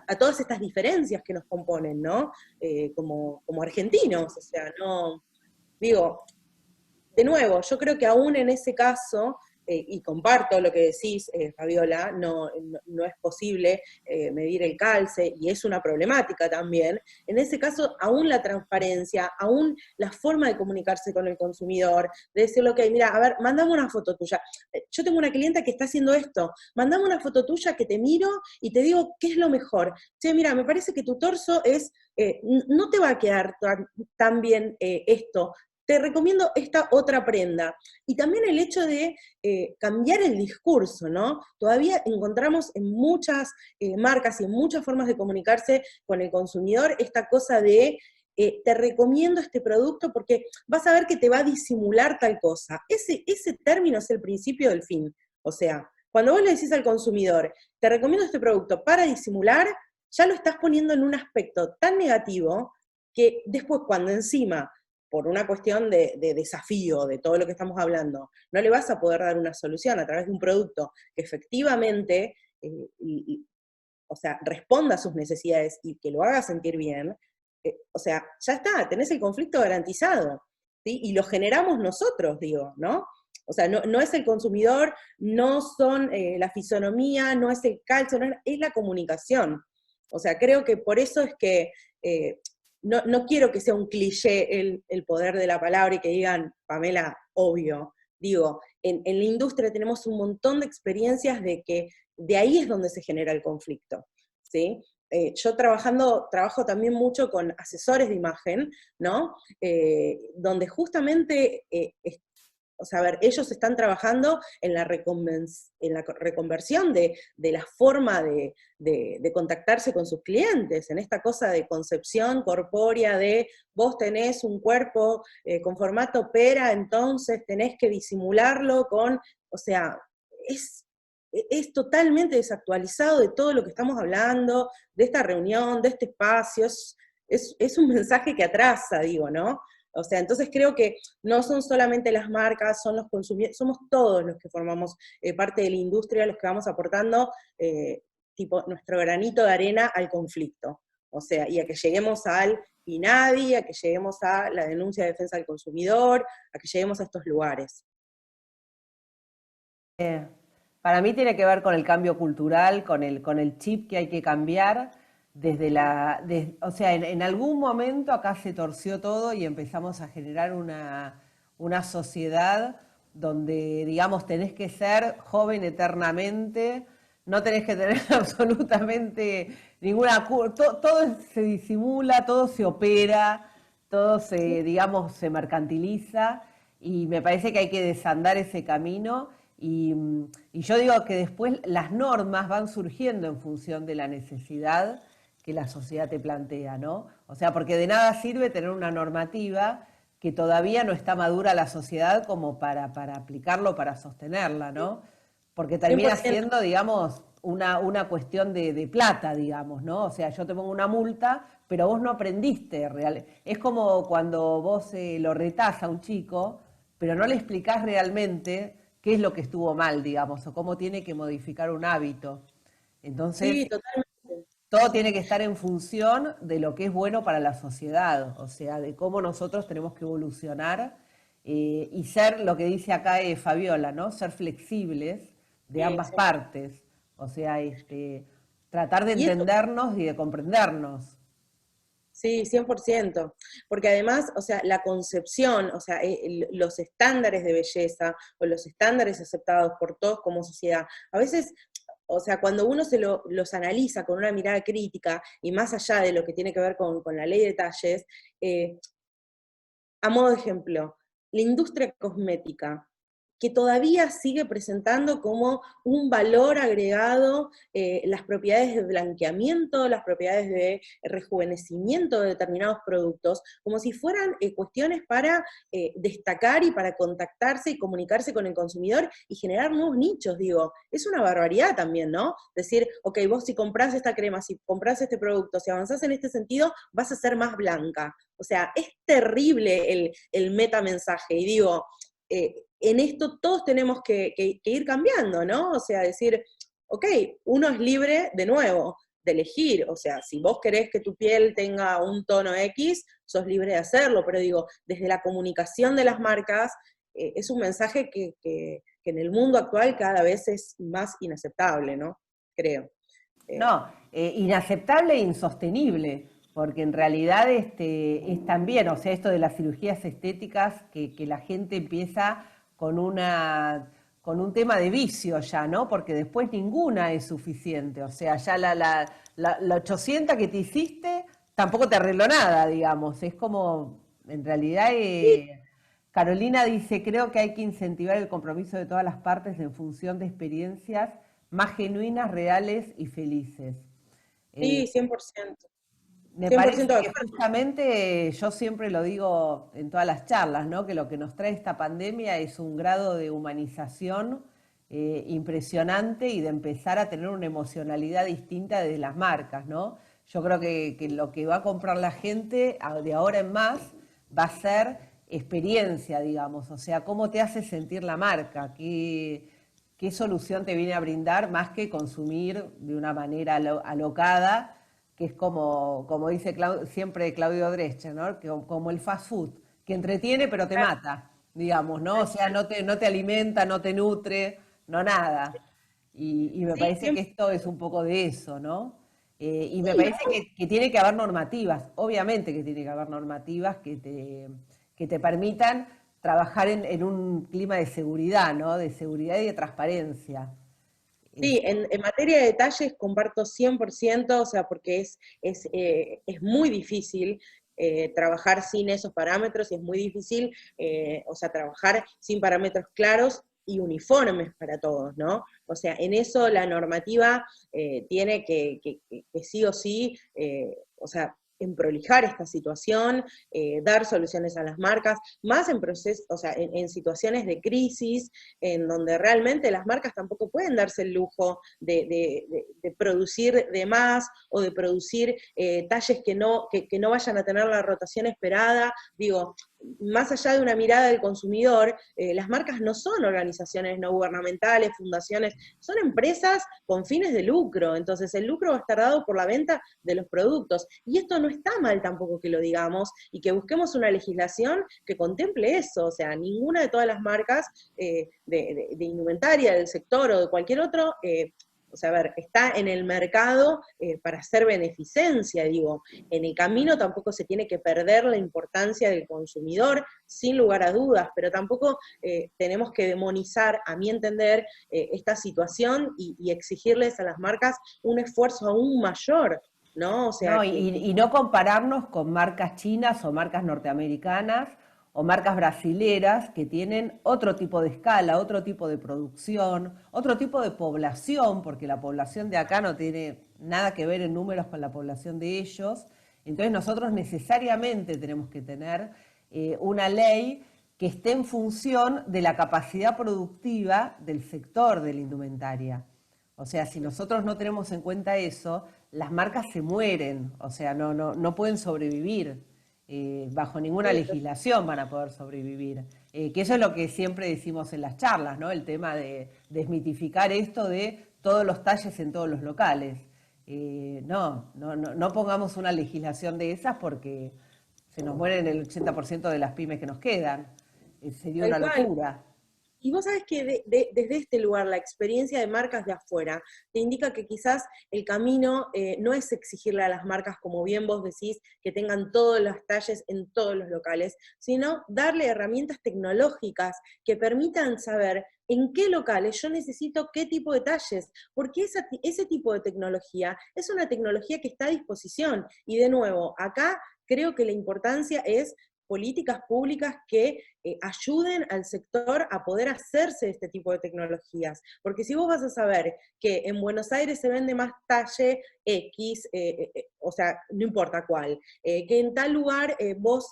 a todas estas diferencias que nos componen, ¿no? Como argentinos, o sea, no, digo, de nuevo, yo creo que aún en ese caso, y comparto lo que decís, Fabiola, no es posible medir el calce, y es una problemática también. En ese caso, aún la transparencia, aún la forma de comunicarse con el consumidor, de decirle, ok, mira, a ver, mandame una foto tuya. Yo tengo una clienta que está haciendo esto, mandame una foto tuya que te miro y te digo qué es lo mejor. Che, mira, me parece que tu torso no te va a quedar tan bien esto, te recomiendo esta otra prenda. Y también el hecho de cambiar el discurso, ¿no? Todavía encontramos en muchas marcas y en muchas formas de comunicarse con el consumidor esta cosa de te recomiendo este producto porque vas a ver que te va a disimular tal cosa. Ese término es el principio del fin. O sea, cuando vos le decís al consumidor, te recomiendo este producto para disimular, ya lo estás poniendo en un aspecto tan negativo que después cuando encima por una cuestión de desafío, de todo lo que estamos hablando, no le vas a poder dar una solución a través de un producto que efectivamente, o sea, responda a sus necesidades y que lo haga sentir bien, o sea, ya está, tenés el conflicto garantizado, ¿sí? Y lo generamos nosotros, digo, ¿no? O sea, no es el consumidor, no son la fisonomía, no es el calcio, es la comunicación. O sea, creo que por eso es que no quiero que sea un cliché el poder de la palabra y que digan, Pamela, obvio. Digo, en la industria tenemos un montón de experiencias de que de ahí es donde se genera el conflicto, ¿sí? Yo trabajo también mucho con asesores de imagen, ¿no? Donde justamente o sea, a ver, ellos están trabajando en la reconversión de la forma de contactarse con sus clientes, en esta cosa de concepción corpórea de vos tenés un cuerpo con formato pera, entonces tenés que disimularlo con, o sea, es totalmente desactualizado de todo lo que estamos hablando, de esta reunión, de este espacio, es un mensaje que atrasa, digo, ¿no? O sea, entonces creo que no son solamente las marcas, son los consumidores, somos todos los que formamos parte de la industria, los que vamos aportando tipo nuestro granito de arena al conflicto. O sea, y a que lleguemos al INADI, a que lleguemos a la denuncia de defensa del consumidor, a que lleguemos a estos lugares. Para mí tiene que ver con el cambio cultural, con el chip que hay que cambiar. O sea, en algún momento acá se torció todo y empezamos a generar una sociedad donde, digamos, tenés que ser joven eternamente, no tenés que tener absolutamente ninguna... Todo se disimula, todo se opera, todo digamos, se mercantiliza, y me parece que hay que desandar ese camino. Y yo digo que después las normas van surgiendo en función de la necesidad que la sociedad te plantea, ¿no? O sea, porque de nada sirve tener una normativa que todavía no está madura la sociedad como para aplicarlo, para sostenerla, ¿no? Porque termina 100%. siendo, digamos, una cuestión de plata, digamos, ¿no? O sea, yo te pongo una multa, pero vos no aprendiste real. Es como cuando vos lo retás a un chico, pero no le explicás realmente qué es lo que estuvo mal, digamos, o cómo tiene que modificar un hábito. Entonces, Sí, totalmente. todo tiene que estar en función de lo que es bueno para la sociedad, o sea, de cómo nosotros tenemos que evolucionar y ser, lo que dice acá Fabiola, ¿no? Ser flexibles de Sí, ambas sí. partes, o sea, tratar de Y esto, entendernos y de comprendernos. sí, 100%, porque además, o sea, la concepción, o sea, los estándares de belleza o los estándares aceptados por todos como sociedad, a veces, o sea, cuando uno los analiza con una mirada crítica y más allá de lo que tiene que ver con la ley de talles, a modo de ejemplo, la industria cosmética, que todavía sigue presentando como un valor agregado las propiedades de blanqueamiento, las propiedades de rejuvenecimiento de determinados productos, como si fueran cuestiones para destacar y para contactarse y comunicarse con el consumidor y generar nuevos nichos, digo. Es una barbaridad también, ¿no? Decir, ok, vos si comprás esta crema, si comprás este producto, si avanzás en este sentido, vas a ser más blanca. O sea, es terrible el metamensaje, y digo, en esto todos tenemos que ir cambiando, ¿no? O sea, decir, ok, uno es libre, de nuevo, de elegir, o sea, si vos querés que tu piel tenga un tono X, sos libre de hacerlo, pero digo, desde la comunicación de las marcas, es un mensaje que en el mundo actual cada vez es más inaceptable, ¿no? Creo. No, inaceptable e insostenible, porque en realidad es también, o sea, esto de las cirugías estéticas, que la gente empieza con un tema de vicio ya, ¿no? Porque después ninguna es suficiente, o sea, ya la 800 que te hiciste tampoco te arregló nada, digamos, es como, en realidad, Carolina dice, creo que hay que incentivar el compromiso de todas las partes en función de experiencias más genuinas, reales y felices. Sí, 100%. Me 100% parece de que acuerdo. justamente, yo siempre lo digo en todas las charlas, ¿no? Que lo que nos trae esta pandemia es un grado de humanización impresionante y de empezar a tener una emocionalidad distinta de las marcas, ¿no? Yo creo que lo que va a comprar la gente de ahora en más va a ser experiencia, digamos, o sea, cómo te hace sentir la marca, qué solución te viene a brindar más que consumir de una manera alocada, que es como dice siempre Claudio Dreschner, ¿no? Como el fast food, que entretiene pero te mata, digamos, ¿no? O sea, no te alimenta, no te nutre, no nada. Y me Sí, parece que esto es un poco de eso, ¿no? Y me sí, parece que tiene que haber normativas, obviamente que tiene que haber normativas que te permitan trabajar en un clima de seguridad, ¿no? De seguridad y de transparencia. sí, en materia de detalles comparto 100%, o sea, porque es muy difícil trabajar sin esos parámetros y es muy difícil, o sea, trabajar sin parámetros claros y uniformes para todos, ¿no? O sea, en eso la normativa tiene que sí o sí, o sea, emprolijar esta situación, dar soluciones a las marcas, más en procesos, o sea, en situaciones de crisis, en donde realmente las marcas tampoco pueden darse el lujo de producir de más o de producir talles que no vayan a tener la rotación esperada. Digo, más allá de una mirada del consumidor, las marcas no son organizaciones no gubernamentales, fundaciones, son empresas con fines de lucro, entonces el lucro va a estar dado por la venta de los productos, y esto no está mal tampoco que lo digamos, y que busquemos una legislación que contemple eso, o sea, ninguna de todas las marcas de indumentaria del sector o de cualquier otro, o sea, a ver, está en el mercado para hacer beneficencia, digo, en el camino tampoco se tiene que perder la importancia del consumidor, sin lugar a dudas, pero tampoco tenemos que demonizar, a mi entender, esta situación y exigirles a las marcas un esfuerzo aún mayor, ¿no? O sea, No, y no compararnos con marcas chinas o marcas norteamericanas o marcas brasileras que tienen otro tipo de escala, otro tipo de producción, otro tipo de población, porque la población de acá no tiene nada que ver en números con la población de ellos. Entonces nosotros necesariamente tenemos que tener una ley que esté en función de la capacidad productiva del sector de la indumentaria. O sea, si nosotros no tenemos en cuenta eso, las marcas se mueren, o sea, no pueden sobrevivir. Bajo ninguna legislación van a poder sobrevivir. Que eso es lo que siempre decimos en las charlas, ¿no? El tema de desmitificar esto de todos los talles en todos los locales. No pongamos una legislación de esas porque se nos mueren el 80% de las pymes que nos quedan. Sería tal una cual. locura. Y vos sabés que desde este lugar, la experiencia de marcas de afuera, te indica que quizás el camino no es exigirle a las marcas, como bien vos decís, que tengan todos los talles en todos los locales, sino darle herramientas tecnológicas que permitan saber en qué locales yo necesito qué tipo de talles, porque ese tipo de tecnología es una tecnología que está a disposición. Y de nuevo, acá creo que la importancia es políticas públicas que ayuden al sector a poder hacerse de este tipo de tecnologías. Porque si vos vas a saber que en Buenos Aires se vende más talle X, o sea, no importa cuál, que en tal lugar vos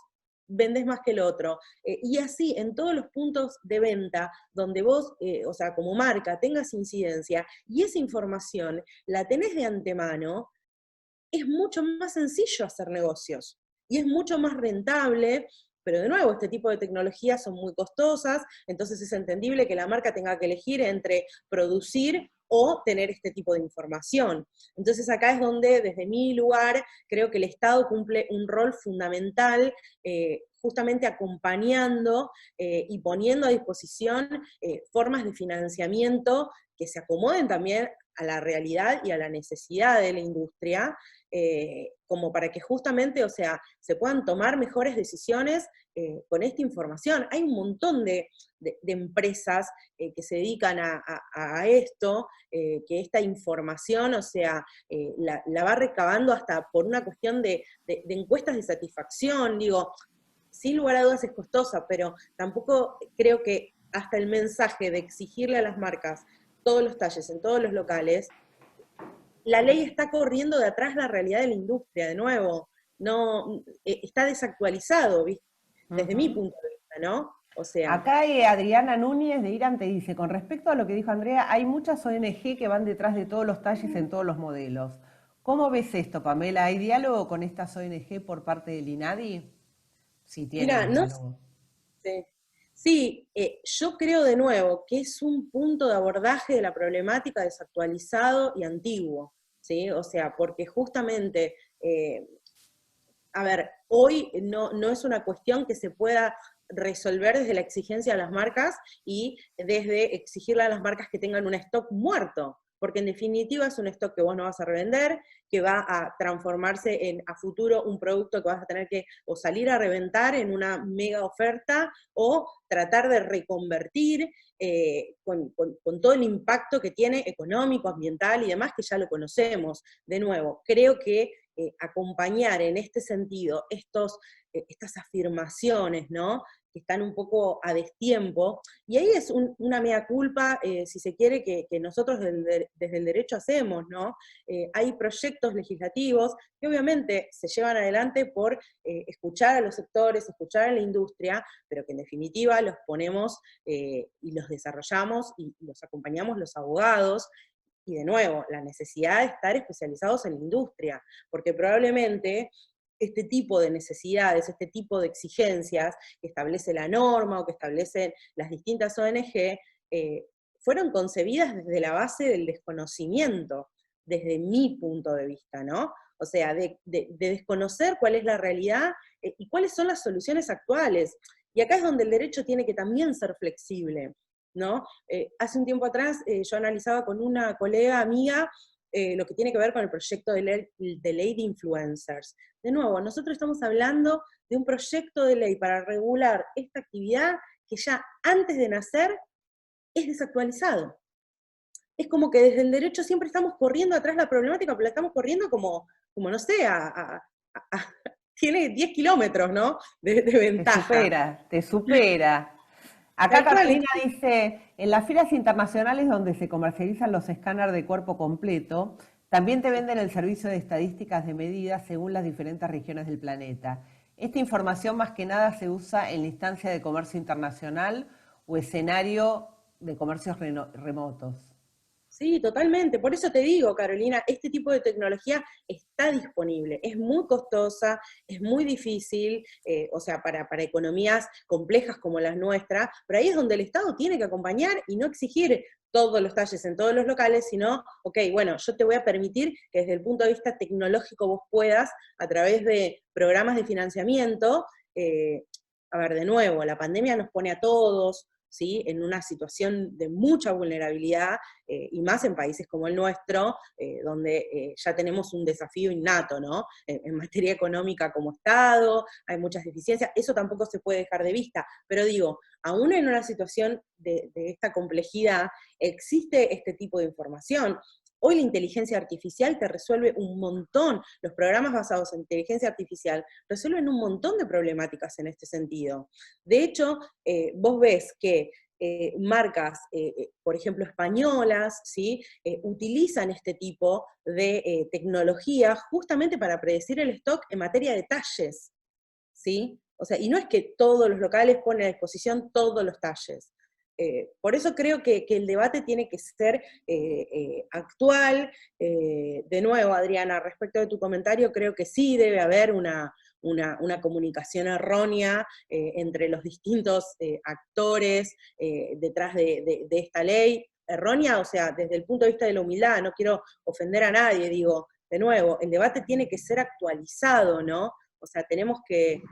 vendés más que el otro, y así en todos los puntos de venta donde vos, o sea, como marca, tengas incidencia, y esa información la tenés de antemano, es mucho más sencillo hacer negocios y es mucho más rentable, pero de nuevo, este tipo de tecnologías son muy costosas, entonces es entendible que la marca tenga que elegir entre producir o tener este tipo de información. Entonces acá es donde, desde mi lugar, creo que el Estado cumple un rol fundamental, justamente acompañando y poniendo a disposición formas de financiamiento que se acomoden también a la realidad y a la necesidad de la industria, como para que justamente, o sea, se puedan tomar mejores decisiones con esta información. Hay un montón de empresas que se dedican a esto, que esta información, o sea, la va recabando hasta por una cuestión de encuestas de satisfacción, digo, sin lugar a dudas es costosa, pero tampoco creo que hasta el mensaje de exigirle a las marcas todos los talles en todos los locales, la ley está corriendo de atrás la realidad de la industria, de nuevo, no, está desactualizado, ¿viste? Desde mi punto de vista, ¿no? O sea... Acá Adriana Núñez de Irán te dice, con respecto a lo que dijo Andrea, hay muchas ONG que van detrás de todos los talles en todos los modelos. ¿Cómo ves esto, Pamela? ¿Hay diálogo con estas ONG por parte del INADI? Sí, Mira, tienen no diálogo. sé. Sí, yo creo de nuevo que es un punto de abordaje de la problemática desactualizado y antiguo, ¿sí? O sea, porque justamente, a ver, hoy no es una cuestión que se pueda resolver desde la exigencia a las marcas y desde exigirle a las marcas que tengan un stock muerto, porque en definitiva es un stock que vos no vas a revender, que va a transformarse en a futuro un producto que vas a tener que o salir a reventar en una mega oferta o tratar de reconvertir con todo el impacto que tiene económico, ambiental y demás, que ya lo conocemos. De nuevo, creo que acompañar en este sentido estas afirmaciones, ¿no?, que están un poco a destiempo, y ahí es una mea culpa, si se quiere, que nosotros desde el derecho hacemos, ¿no? Hay proyectos legislativos que obviamente se llevan adelante por escuchar a los sectores, escuchar a la industria, pero que en definitiva los ponemos y los desarrollamos y los acompañamos los abogados, y de nuevo, la necesidad de estar especializados en la industria, porque probablemente este tipo de necesidades, este tipo de exigencias que establece la norma o que establecen las distintas ONG, fueron concebidas desde la base del desconocimiento, desde mi punto de vista, ¿no? O sea, de desconocer cuál es la realidad y cuáles son las soluciones actuales. Y acá es donde el derecho tiene que también ser flexible, ¿no? Hace un tiempo atrás yo analizaba con una colega amiga lo que tiene que ver con el proyecto de ley de influencers. De nuevo, nosotros estamos hablando de un proyecto de ley para regular esta actividad que ya antes de nacer es desactualizado. Es como que desde el derecho siempre estamos corriendo atrás la problemática, pero la estamos corriendo como no sé, tiene 10 kilómetros, ¿no?, de ventaja. Te supera. Acá Tal cual. Carolina dice, en las filas internacionales donde se comercializan los escáneres de cuerpo completo, también te venden el servicio de estadísticas de medidas según las diferentes regiones del planeta. Esta información más que nada se usa en la instancia de comercio internacional o escenario de comercios remotos. Sí, totalmente. Por eso te digo, Carolina, este tipo de tecnología está disponible. Es muy costosa, es muy difícil, o sea, para economías complejas como las nuestras, pero ahí es donde el Estado tiene que acompañar y no exigir todos los talles en todos los locales, sino, ok, bueno, yo te voy a permitir que desde el punto de vista tecnológico vos puedas, a través de programas de financiamiento, a ver, de nuevo, la pandemia nos pone a todos, ¿sí?, en una situación de mucha vulnerabilidad, y más en países como el nuestro, donde ya tenemos un desafío innato, ¿no?, en materia económica como Estado, hay muchas deficiencias, eso tampoco se puede dejar de vista, pero digo, aún en una situación de esta complejidad, existe este tipo de información. Hoy la inteligencia artificial te resuelve un montón, los programas basados en inteligencia artificial resuelven un montón de problemáticas en este sentido. De hecho, vos ves que marcas, por ejemplo, españolas, ¿sí? Utilizan este tipo de tecnología justamente para predecir el stock en materia de talles, ¿sí? O sea, y no es que todos los locales ponen a disposición todos los talles. Por eso creo que el debate tiene que ser actual. De nuevo, Adriana, respecto de tu comentario, creo que sí debe haber una comunicación errónea entre los distintos actores detrás de esta ley. Errónea, o sea, desde el punto de vista de la humildad, no quiero ofender a nadie, digo, de nuevo, el debate tiene que ser actualizado, ¿no? O sea, tenemos que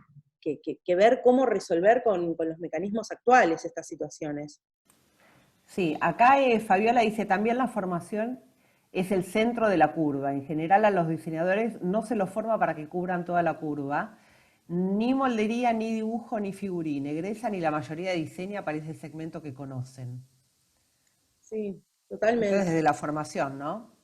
ver cómo resolver con los mecanismos actuales estas situaciones. Sí, acá Fabiola dice, también la formación es el centro de la curva. En general a los diseñadores no se los forma para que cubran toda la curva. Ni moldería, ni dibujo, ni figurín. Egresan y la mayoría diseña para ese segmento que conocen. Sí, totalmente. Entonces desde la formación, ¿no?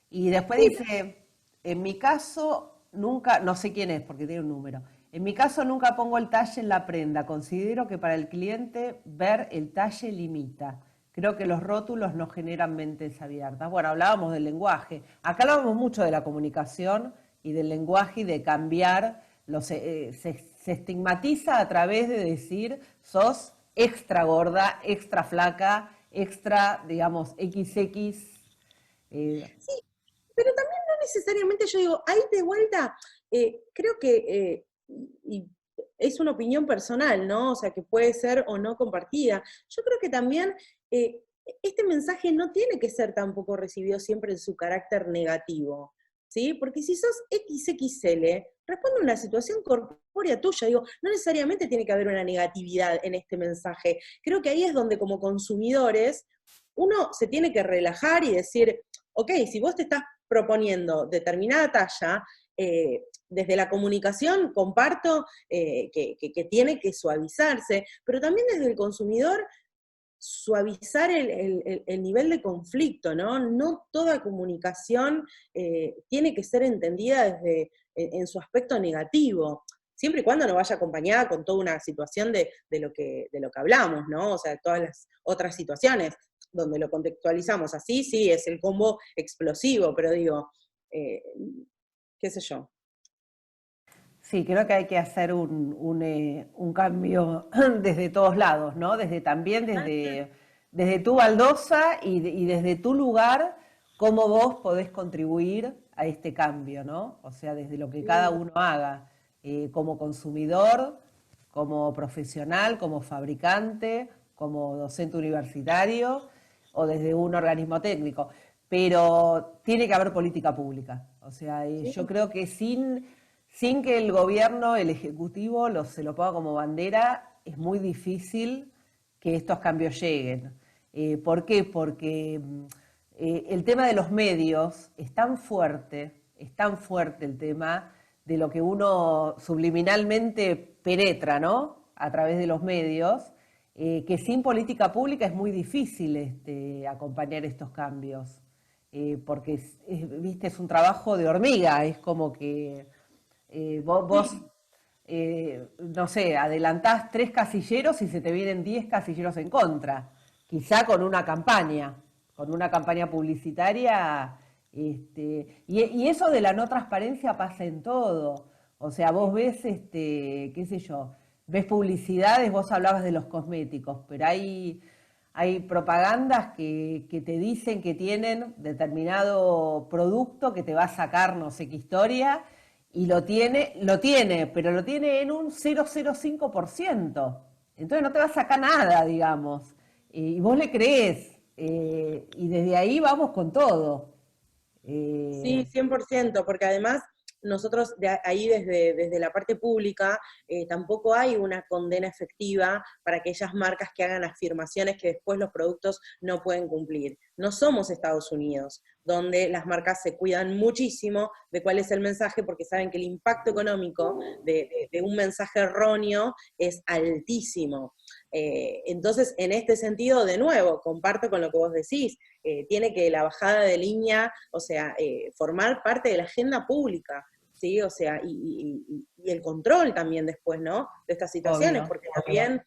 Y después dice, en mi caso nunca, no sé quién es porque tiene un número, en mi caso nunca pongo el talle en la prenda, considero que para el cliente ver el talle limita. Creo que los rótulos no generan mentes abiertas. Bueno, hablábamos del lenguaje. Acá hablábamos mucho de la comunicación y del lenguaje y de cambiar. Se estigmatiza a través de decir sos extra gorda, extra flaca, extra, digamos, XX. Sí, pero también no necesariamente yo digo, ahí de vuelta, creo que, y es una opinión personal, ¿no? O sea, que puede ser o no compartida. Yo creo que también este mensaje no tiene que ser tampoco recibido siempre en su carácter negativo, ¿sí? Porque si sos XXL, responde a una situación corpórea tuya, digo, no necesariamente tiene que haber una negatividad en este mensaje. Creo que ahí es donde como consumidores uno se tiene que relajar y decir, ok, si vos te estás proponiendo determinada talla, desde la comunicación comparto que tiene que suavizarse, pero también desde el consumidor suavizar el nivel de conflicto, ¿no? No toda comunicación tiene que ser entendida en su aspecto negativo, siempre y cuando no vaya acompañada con toda una situación de lo que hablamos, ¿no? O sea, todas las otras situaciones donde lo contextualizamos así, sí, es el combo explosivo, pero digo, qué sé yo. Sí, creo que hay que hacer un cambio desde todos lados, ¿no? Desde tu baldosa y desde tu lugar, cómo vos podés contribuir a este cambio, ¿no? O sea, desde lo que cada uno haga, como consumidor, como profesional, como fabricante, como docente universitario o desde un organismo técnico. Pero tiene que haber política pública. O sea, yo creo que sin que el gobierno, el ejecutivo, se lo ponga como bandera, es muy difícil que estos cambios lleguen. ¿Por qué? Porque el tema de los medios es tan fuerte el tema de lo que uno subliminalmente penetra, ¿no? A través de los medios, que sin política pública es muy difícil acompañar estos cambios. Porque, viste, es un trabajo de hormiga, es como que vos no sé, adelantás 3 casilleros y se te vienen 10 casilleros en contra, quizá con una campaña publicitaria, y eso de la no transparencia pasa en todo. O sea, vos ves, qué sé yo, ves publicidades, vos hablabas de los cosméticos, pero hay propagandas que te dicen que tienen determinado producto que te va a sacar no sé qué historia, y lo tiene, pero lo tiene en un 0,05%. Entonces no te va a sacar nada, digamos. Y vos le creés. Y desde ahí vamos con todo. Sí, 100%, porque además nosotros ahí desde la parte pública tampoco hay una condena efectiva para aquellas marcas que hagan afirmaciones que después los productos no pueden cumplir. No somos Estados Unidos, donde las marcas se cuidan muchísimo de cuál es el mensaje porque saben que el impacto económico de un mensaje erróneo es altísimo. Entonces, en este sentido, de nuevo, comparto con lo que vos decís, tiene que la bajada de línea, o sea, formar parte de la agenda pública, ¿sí? O sea, y el control también después, ¿no? De estas situaciones, Obvio. porque también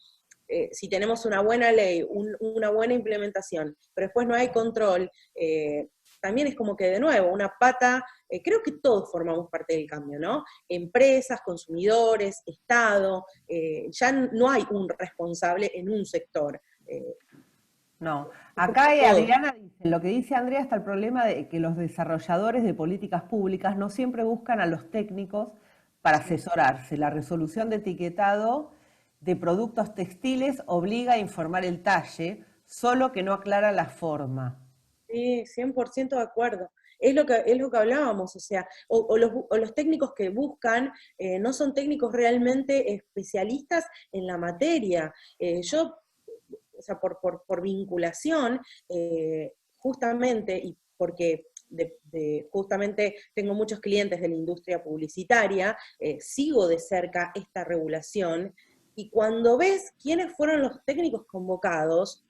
si tenemos una buena ley, una buena implementación, pero después no hay control, también es como que de nuevo, una pata, creo que todos formamos parte del cambio, ¿no? Empresas, consumidores, Estado, ya no hay un responsable en un sector. No, acá Adriana dice, lo que dice Andrea está el problema de que los desarrolladores de políticas públicas no siempre buscan a los técnicos para asesorarse. La resolución de etiquetado de productos textiles obliga a informar el talle, solo que no aclara la forma. Sí, 100% de acuerdo. Es lo que hablábamos, o sea, o los técnicos que buscan no son técnicos realmente especialistas en la materia. Yo, o sea, por vinculación, justamente, y porque justamente tengo muchos clientes de la industria publicitaria, sigo de cerca esta regulación, y cuando ves quiénes fueron los técnicos convocados,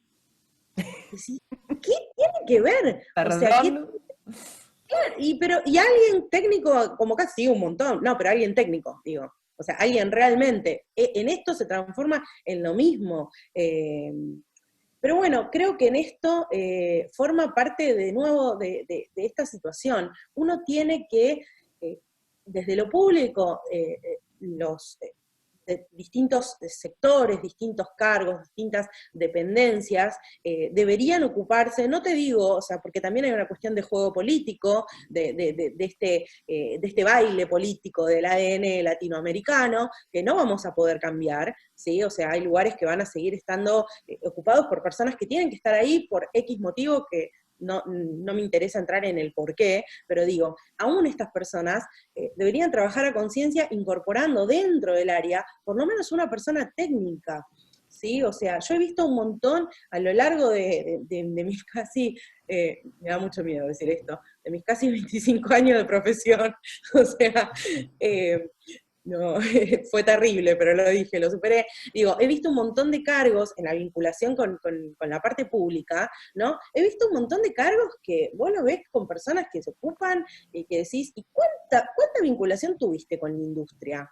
decís, ¿qué tiene que ver? O sea, Perdón. y alguien técnico, como casi un montón, no, pero alguien técnico, digo. O sea, alguien realmente, en esto se transforma en lo mismo. Pero bueno, creo que en esto forma parte de nuevo de esta situación. Uno tiene que, desde lo público, los de distintos sectores, distintos cargos, distintas dependencias, deberían ocuparse, no te digo, o sea, porque también hay una cuestión de juego político, de este baile político del ADN latinoamericano, que no vamos a poder cambiar, ¿sí? O sea, hay lugares que van a seguir estando ocupados por personas que tienen que estar ahí por X motivo que no me interesa entrar en el por qué, pero digo, aún estas personas deberían trabajar a conciencia incorporando dentro del área por lo menos una persona técnica, ¿sí? O sea, yo he visto un montón a lo largo de mis casi, me da mucho miedo decir esto, de mis casi 25 años de profesión, o sea, no, fue terrible, pero lo dije, lo superé. Digo, he visto un montón de cargos en la vinculación con la parte pública, ¿no? He visto un montón de cargos que vos lo ves con personas que se ocupan y que decís, ¿y cuánta vinculación tuviste con la industria?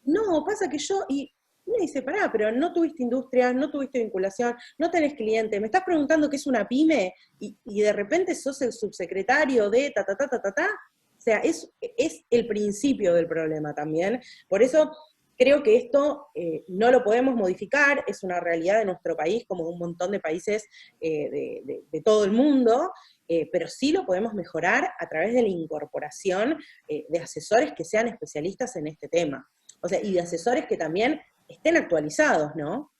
No, pasa que y me dice, pará, pero no tuviste industria, no tuviste vinculación, no tenés cliente, me estás preguntando qué es una pyme y de repente sos el subsecretario de ta, ta, ta, ta, ta, ta. O sea, es el principio del problema también. Por eso creo que esto no lo podemos modificar, es una realidad de nuestro país, como de un montón de países de todo el mundo, pero sí lo podemos mejorar a través de la incorporación de asesores que sean especialistas en este tema. O sea, y de asesores que también estén actualizados, ¿no?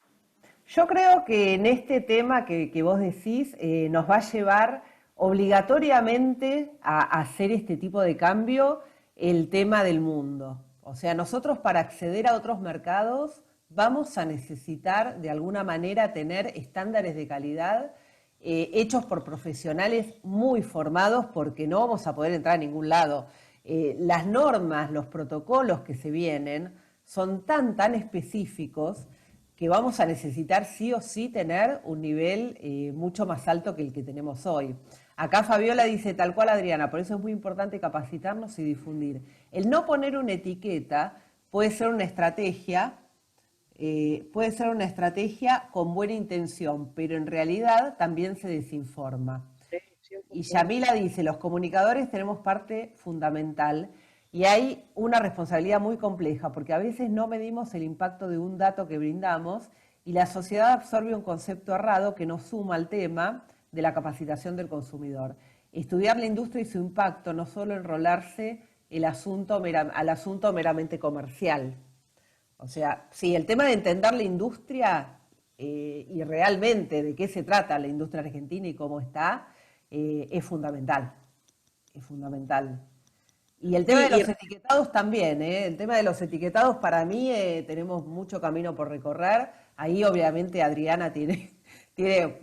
Yo creo que en este tema que vos decís nos va a llevar obligatoriamente a hacer este tipo de cambio el tema del mundo. O sea, nosotros para acceder a otros mercados vamos a necesitar de alguna manera tener estándares de calidad hechos por profesionales muy formados porque no vamos a poder entrar a ningún lado. Las normas, los protocolos que se vienen son tan específicos que vamos a necesitar sí o sí tener un nivel mucho más alto que el que tenemos hoy. Acá Fabiola dice, tal cual Adriana, por eso es muy importante capacitarnos y difundir. El no poner una etiqueta puede ser una estrategia con buena intención, pero en realidad también se desinforma. Y Yamila dice, los comunicadores tenemos parte fundamental y hay una responsabilidad muy compleja porque a veces no medimos el impacto de un dato que brindamos y la sociedad absorbe un concepto errado que no suma al tema de la capacitación del consumidor. Estudiar la industria y su impacto, no solo enrolarse al asunto meramente comercial. O sea, sí, el tema de entender la industria y realmente de qué se trata la industria argentina y cómo está, es fundamental. Es fundamental. Y el tema de los etiquetados también, ¿eh? El tema de los etiquetados para mí tenemos mucho camino por recorrer. Ahí obviamente Adriana tiene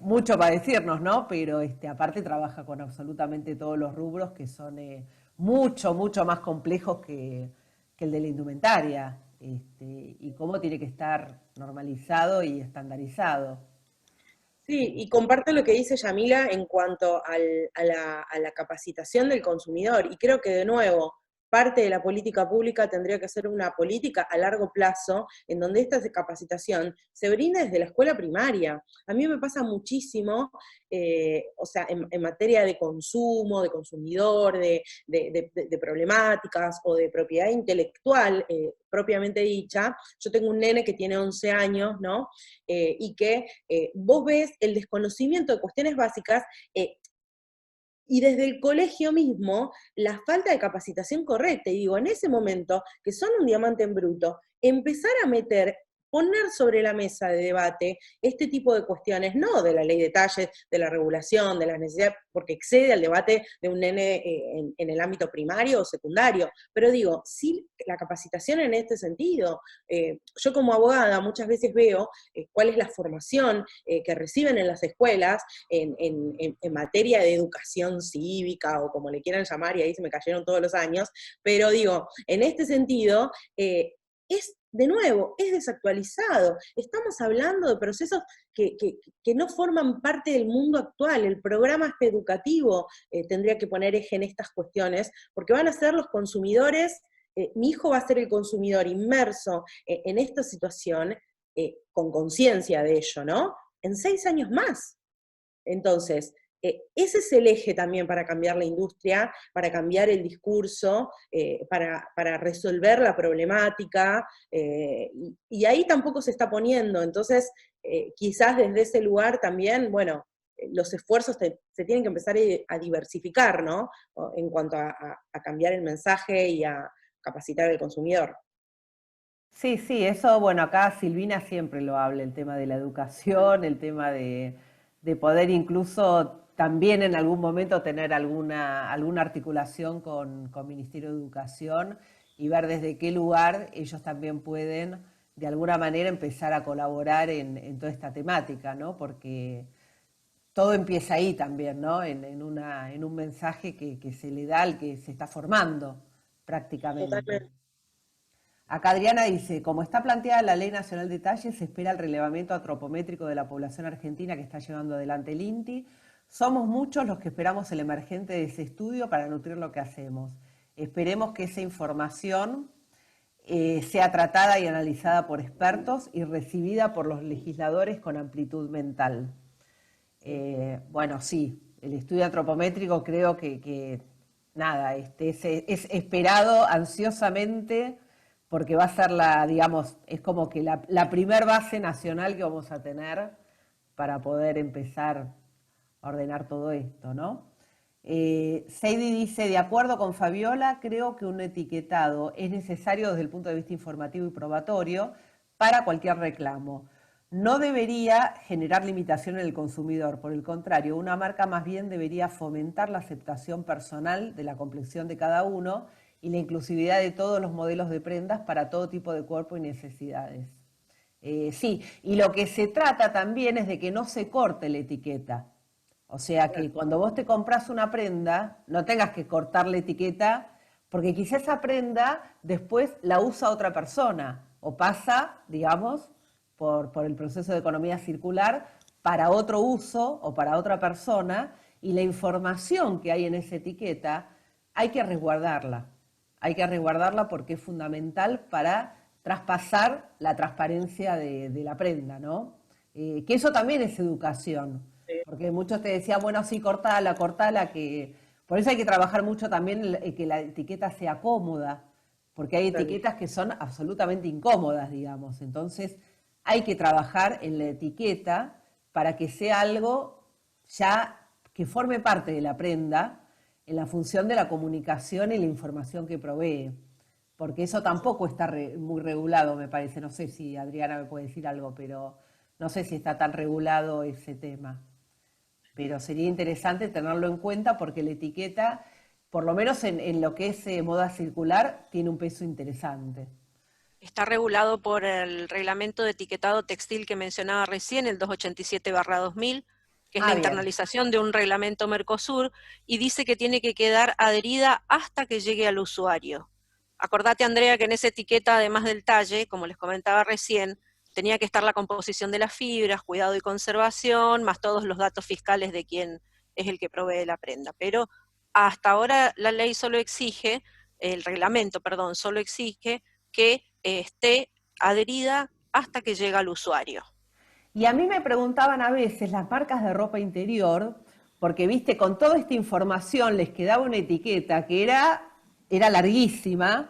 mucho para decirnos, ¿no? Pero aparte trabaja con absolutamente todos los rubros que son mucho más complejos que el de la indumentaria. y cómo tiene que estar normalizado y estandarizado. Sí, y comparto lo que dice Yamila en cuanto a la capacitación del consumidor, y creo que de nuevo, parte de la política pública tendría que ser una política a largo plazo, en donde esta capacitación se brinda desde la escuela primaria. A mí me pasa muchísimo, o sea, en materia de consumo, de consumidor, de problemáticas o de propiedad intelectual propiamente dicha. Yo tengo un nene que tiene 11 años, ¿no? Y que vos ves el desconocimiento de cuestiones básicas, y desde el colegio mismo, la falta de capacitación correcta. Y digo, en ese momento, que son un diamante en bruto, empezar a poner sobre la mesa de debate este tipo de cuestiones, no de la ley de talles, de la regulación, de las necesidades, porque excede al debate de un nene en el ámbito primario o secundario, pero digo, sí, la capacitación en este sentido. Yo como abogada muchas veces veo cuál es la formación que reciben en las escuelas en materia de educación cívica, o como le quieran llamar, y ahí se me cayeron todos los años, pero digo, en este sentido, es, de nuevo, es desactualizado. Estamos hablando de procesos que no forman parte del mundo actual. El programa educativo tendría que poner eje en estas cuestiones, porque van a ser los consumidores, mi hijo va a ser el consumidor inmerso en esta situación, con conciencia de ello, ¿no? En 6 años más. Entonces, ese es el eje también para cambiar la industria, para cambiar el discurso, para resolver la problemática, y ahí tampoco se está poniendo. Entonces, quizás desde ese lugar también, bueno, los esfuerzos se tienen que empezar a diversificar, ¿no? En cuanto a cambiar el mensaje y a capacitar al consumidor. Sí, sí, eso, bueno, acá Silvina siempre lo habla, el tema de la educación, el tema de poder incluso también en algún momento tener alguna articulación con Ministerio de Educación y ver desde qué lugar ellos también pueden de alguna manera empezar a colaborar en toda esta temática, ¿no? Porque todo empieza ahí también, ¿no? En un mensaje que se le da al que se está formando prácticamente. Totalmente. Acá Adriana dice, como está planteada la Ley Nacional de Talles, se espera el relevamiento antropométrico de la población argentina que está llevando adelante el INTI. Somos muchos los que esperamos el emergente de ese estudio para nutrir lo que hacemos. Esperemos que esa información sea tratada y analizada por expertos y recibida por los legisladores con amplitud mental. Bueno, sí, el estudio antropométrico creo que nada, es esperado ansiosamente porque va a ser digamos, es como que la primer base nacional que vamos a tener para poder empezar a ordenar todo esto, ¿no? Seidi dice, de acuerdo con Fabiola, creo que un etiquetado es necesario desde el punto de vista informativo y probatorio para cualquier reclamo. No debería generar limitación en el consumidor, por el contrario, una marca más bien debería fomentar la aceptación personal de la complexión de cada uno y la inclusividad de todos los modelos de prendas para todo tipo de cuerpo y necesidades. Sí, y lo que se trata también es de que no se corte la etiqueta. O sea, que cuando vos te compras una prenda, no tengas que cortar la etiqueta, porque quizá esa prenda después la usa otra persona, o pasa, digamos, por el proceso de economía circular para otro uso o para otra persona, y la información que hay en esa etiqueta hay que resguardarla. Hay que resguardarla porque es fundamental para traspasar la transparencia de la prenda, ¿no? Que eso también es educación, porque muchos te decían, bueno, sí, cortala, que... Por eso hay que trabajar mucho también que la etiqueta sea cómoda, porque hay etiquetas que son absolutamente incómodas, digamos. Entonces, hay que trabajar en la etiqueta para que sea algo ya que forme parte de la prenda en la función de la comunicación y la información que provee. Porque eso tampoco está muy regulado, me parece. No sé si Adriana me puede decir algo, pero no sé si está tan regulado ese tema. Pero sería interesante tenerlo en cuenta porque la etiqueta, por lo menos en lo que es moda circular, tiene un peso interesante. Está regulado por el reglamento de etiquetado textil que mencionaba recién, el 287/2000, que es la Bien. internalización de un reglamento Mercosur, y dice que tiene que quedar adherida hasta que llegue al usuario. Acordate, Andrea, que en esa etiqueta, además del talle, como les comentaba recién, tenía que estar la composición de las fibras, cuidado y conservación, más todos los datos fiscales de quién es el que provee la prenda. Pero hasta ahora la ley solo exige, el reglamento, perdón, solo exige que esté adherida hasta que llega al usuario. Y a mí me preguntaban a veces las marcas de ropa interior, porque viste, con toda esta información les quedaba una etiqueta que era larguísima,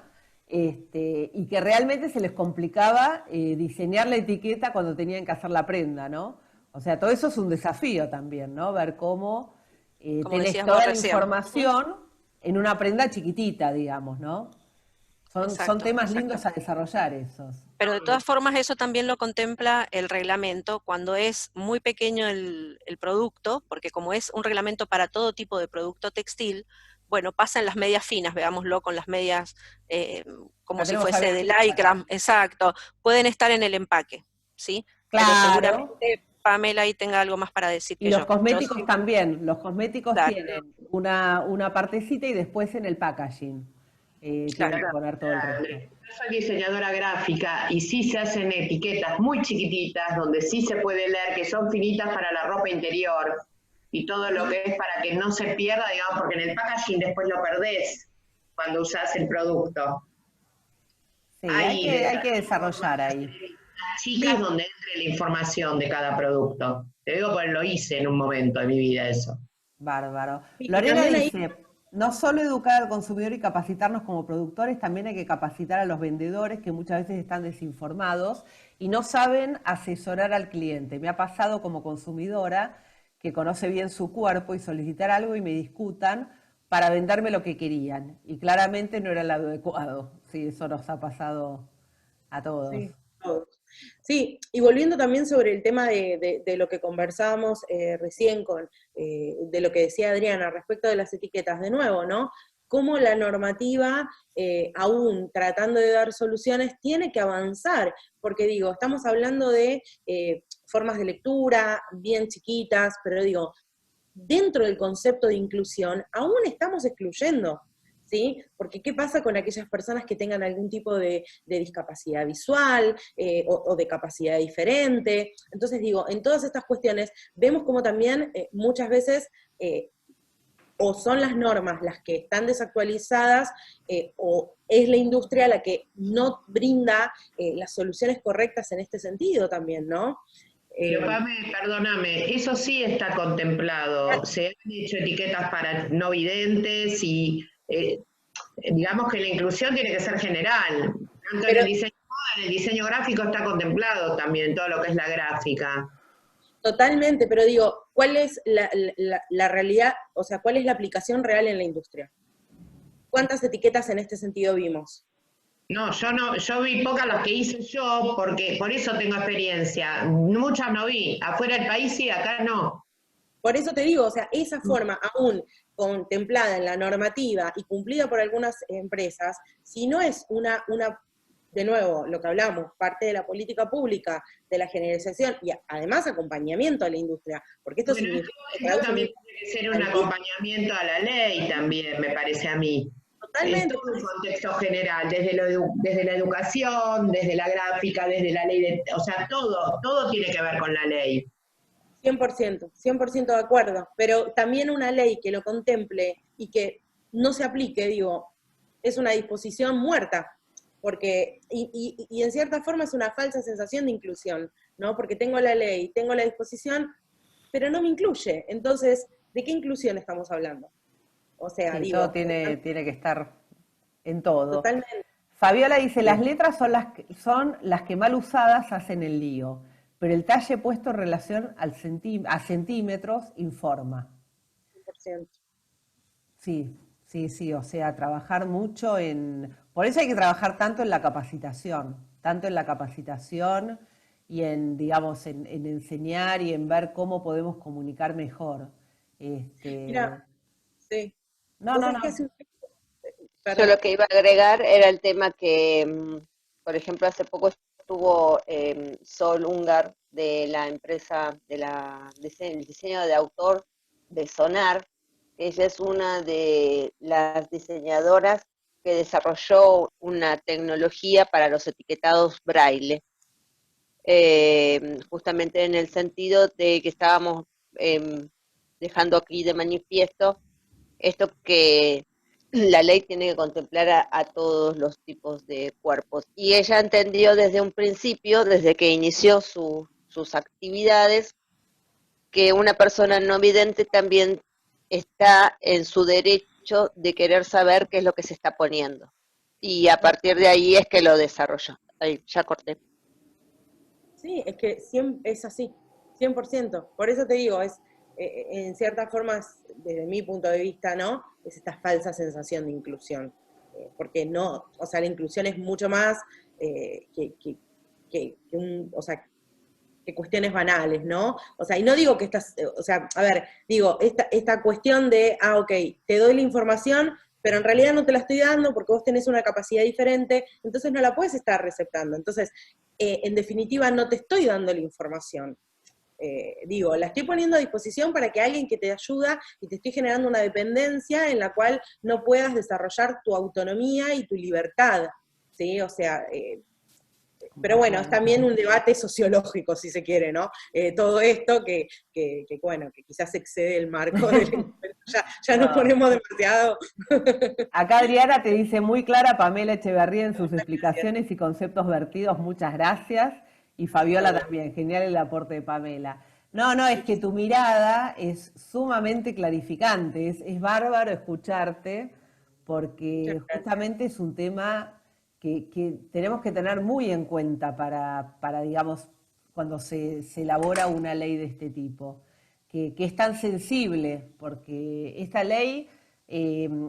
y que realmente se les complicaba diseñar la etiqueta cuando tenían que hacer la prenda, ¿no? O sea, todo eso es un desafío también, ¿no? Ver cómo Como tenés decías vos toda la recién. información en una prenda chiquitita, digamos, ¿no? Son Exacto, temas exacto. lindos a desarrollar esos. Pero de todas formas eso también lo contempla el reglamento cuando es muy pequeño el producto, porque como es un reglamento para todo tipo de producto textil, bueno, pasa en las medias finas, veámoslo con las medias como La si tenemos fuese de abiertita acá. lycra, exacto, pueden estar en el empaque, ¿sí? Pero Claro. seguramente Pamela ahí tenga algo más para decir Y que los yo. Yo cosméticos sí, también. Los cosméticos claro, tienen una partecita y después en el packaging tienen claro. que poner todo el resto. Yo soy diseñadora gráfica y sí se hacen etiquetas muy chiquititas donde sí se puede leer que son finitas para la ropa interior y todo lo que es para que no se pierda, digamos, porque en el packaging después lo perdés cuando usás el producto. Sí, hay que desarrollar ahí. Chicas donde entre la información de cada producto. Te digo porque lo hice en un momento de mi vida eso. Bárbaro. Y Lorena también ahí, dice, no solo educar al consumidor y capacitarnos como productores, también hay que capacitar a los vendedores que muchas veces están desinformados y no saben asesorar al cliente. Me ha pasado como consumidora que conoce bien su cuerpo y solicitar algo y me discutan para venderme lo que querían. Y claramente no era lo adecuado. Sí, eso nos ha pasado a todos. sí, todos. Sí, y volviendo también sobre el tema de lo que conversábamos recién de lo que decía Adriana respecto de las etiquetas, de nuevo, ¿no? Cómo la normativa, aún tratando de dar soluciones, tiene que avanzar, porque digo, estamos hablando de formas de lectura bien chiquitas, pero digo, dentro del concepto de inclusión, aún estamos excluyendo, ¿sí? Porque ¿qué pasa con aquellas personas que tengan algún tipo de discapacidad visual o de capacidad diferente? Entonces digo, en todas estas cuestiones vemos como también muchas veces o son las normas las que están desactualizadas o es la industria la que no brinda las soluciones correctas en este sentido también, ¿no? Pero Pame, perdóname, eso sí está contemplado. Se han hecho etiquetas para no videntes y digamos que la inclusión tiene que ser general. Tanto Pero, en el diseño gráfico está contemplado también todo lo que es la gráfica. totalmente, pero digo, ¿cuál es la realidad, o sea, cuál es la aplicación real en la industria? ¿Cuántas etiquetas en este sentido vimos? No, yo vi pocas las que hice yo, porque por eso tengo experiencia. Muchas no vi. Afuera del país sí, acá no. Por eso te digo, o sea, esa forma aún contemplada en la normativa y cumplida por algunas empresas, si no es de nuevo, lo que hablamos, parte de la política pública, de la generalización y además acompañamiento a la industria, porque esto Bueno, significa esto también tiene que ser un acompañamiento a la ley también, me parece a mí. En totalmente. todo un contexto general, desde la educación, desde la gráfica, desde la ley, o sea, todo tiene que ver con la ley. 100% de acuerdo, pero también una ley que lo contemple y que no se aplique, digo, es una disposición muerta, porque, y en cierta forma es una falsa sensación de inclusión, ¿no? Porque tengo la ley, tengo la disposición, pero no me incluye. Entonces, ¿de qué inclusión estamos hablando? O sea, Sí, digo, todo tiene que estar en todo. totalmente. Fabiola dice, las letras son las que mal usadas hacen el lío, pero el talle puesto en relación a centímetros informa. 100%. Sí, sí, sí, o sea, trabajar mucho en... Por eso hay que trabajar tanto en la capacitación, y en, digamos, en enseñar y en ver cómo podemos comunicar mejor. Mira, sí. No, Vos no, sabés que no. hace un Yo perdón. lo que iba a agregar era el tema que, por ejemplo, hace poco estuvo Sol Ungar de la empresa el diseño de autor de Sonar. Ella es una de las diseñadoras que desarrolló una tecnología para los etiquetados braille, justamente en el sentido de que estábamos dejando aquí de manifiesto esto que la ley tiene que contemplar a todos los tipos de cuerpos. Y ella entendió desde un principio, desde que inició sus actividades, que una persona no vidente también está en su derecho de querer saber qué es lo que se está poniendo. Y a partir de ahí es que lo desarrolló. Ahí, ya corté. Sí, es que es así, 100%. Por eso te digo, en ciertas formas, desde mi punto de vista, ¿no? Es esta falsa sensación de inclusión. Porque no, o sea, la inclusión es mucho más o sea, que cuestiones banales, ¿no? O sea, y no digo que estas, o sea, a ver, digo, esta cuestión de, ok, te doy la información, pero en realidad no te la estoy dando porque vos tenés una capacidad diferente, entonces no la puedes estar receptando. Entonces, en definitiva, no te estoy dando la información. Digo, la estoy poniendo a disposición para que alguien que te ayuda y te estoy generando una dependencia en la cual no puedas desarrollar tu autonomía y tu libertad, ¿sí? O sea, pero bueno, es también un debate sociológico, si se quiere, ¿no? Todo esto bueno, que quizás excede el marco del encuentro, ya nos ponemos demasiado. Acá Adriana te dice muy clara Pamela Echeverría en sus explicaciones y conceptos vertidos, muchas gracias. Y Fabiola también, genial el aporte de Pamela. No, es que tu mirada es sumamente clarificante, es bárbaro escucharte, porque justamente es un tema que tenemos que tener muy en cuenta para digamos, cuando se elabora una ley de este tipo, que es tan sensible, porque esta ley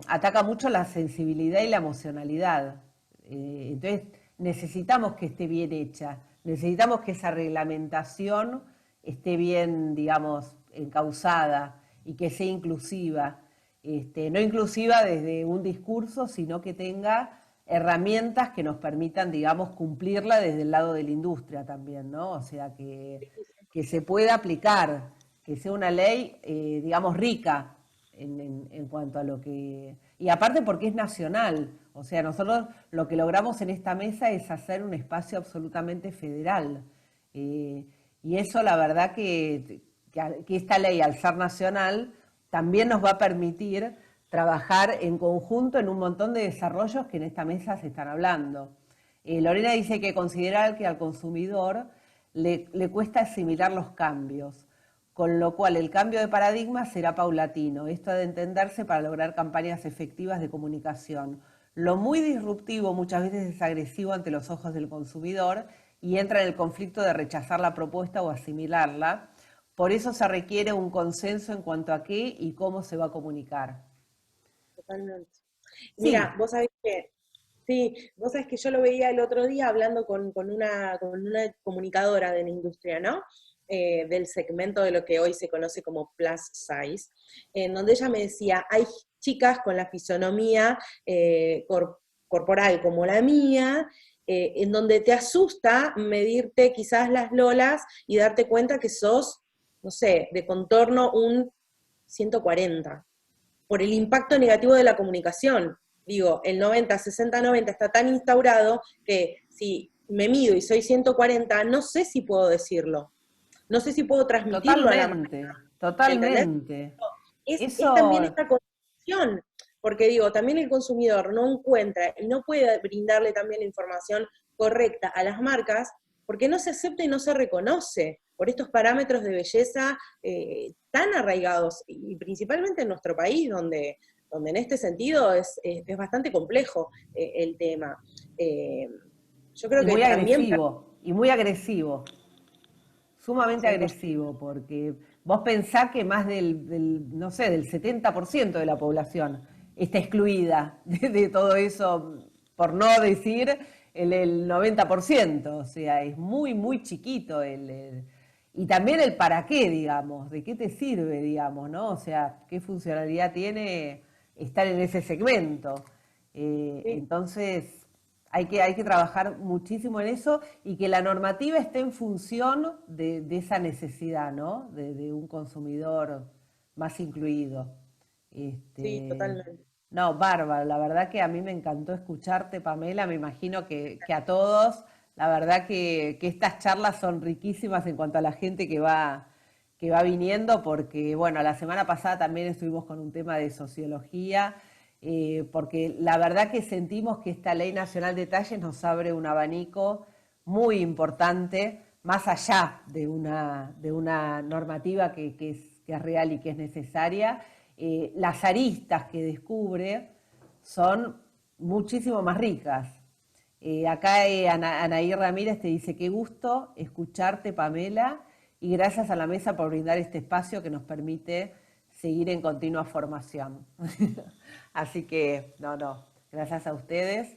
ataca mucho la sensibilidad y la emocionalidad. Entonces necesitamos que esté bien hecha, necesitamos que esa reglamentación esté bien, digamos, encauzada y que sea inclusiva. No inclusiva desde un discurso, sino que tenga herramientas que nos permitan, digamos, cumplirla desde el lado de la industria también, ¿no? O sea, que se pueda aplicar, que sea una ley, digamos, rica en cuanto a lo que... Y aparte porque es nacional, o sea, nosotros lo que logramos en esta mesa es hacer un espacio absolutamente federal. Y eso la verdad que esta ley, al ser nacional, también nos va a permitir trabajar en conjunto en un montón de desarrollos que en esta mesa se están hablando. Lorena dice que considera que al consumidor le cuesta asimilar los cambios, con lo cual el cambio de paradigma será paulatino. Esto ha de entenderse para lograr campañas efectivas de comunicación. Lo muy disruptivo muchas veces es agresivo ante los ojos del consumidor y entra en el conflicto de rechazar la propuesta o asimilarla. Por eso se requiere un consenso en cuanto a qué y cómo se va a comunicar. Totalmente. Sí. Mira, vos sabés que yo lo veía el otro día hablando con una comunicadora de la industria, ¿no? Del segmento de lo que hoy se conoce como plus size, en donde ella me decía, hay chicas con la fisonomía corporal como la mía, en donde te asusta medirte quizás las lolas y darte cuenta que sos, no sé, de contorno un 140, por el impacto negativo de la comunicación. Digo, el 90, 60, 90 está tan instaurado que si me mido y soy 140, no sé si puedo decirlo. No sé si puedo transmitirlo a la marca. Totalmente. Es también esta condición, porque digo, también el consumidor no encuentra y no puede brindarle también la información correcta a las marcas porque no se acepta y no se reconoce por estos parámetros de belleza tan arraigados, y principalmente en nuestro país, donde en este sentido es bastante complejo el tema. Yo creo y que muy también... agresivo, y muy agresivo, sumamente 100%. agresivo, porque vos pensás que más no sé, del 70% de la población está excluida de todo eso, por no decir el 90%, o sea, es muy, muy chiquito y también el para qué, digamos, de qué te sirve, digamos, ¿no? O sea, qué funcionalidad tiene estar en ese segmento. Entonces, hay que trabajar muchísimo en eso y que la normativa esté en función de esa necesidad, ¿no? De un consumidor más incluido. Sí, totalmente. No, bárbaro, la verdad que a mí me encantó escucharte, Pamela, me imagino que a todos, la verdad que estas charlas son riquísimas en cuanto a la gente que va viniendo, porque bueno, la semana pasada también estuvimos con un tema de sociología, porque la verdad que sentimos que esta Ley Nacional de Talles nos abre un abanico muy importante, más allá de una normativa que es real y que es necesaria. Las aristas que descubre son muchísimo más ricas. Acá Anaí Ramírez te dice, qué gusto escucharte, Pamela, y gracias a la mesa por brindar este espacio que nos permite seguir en continua formación. Así que, no, gracias a ustedes.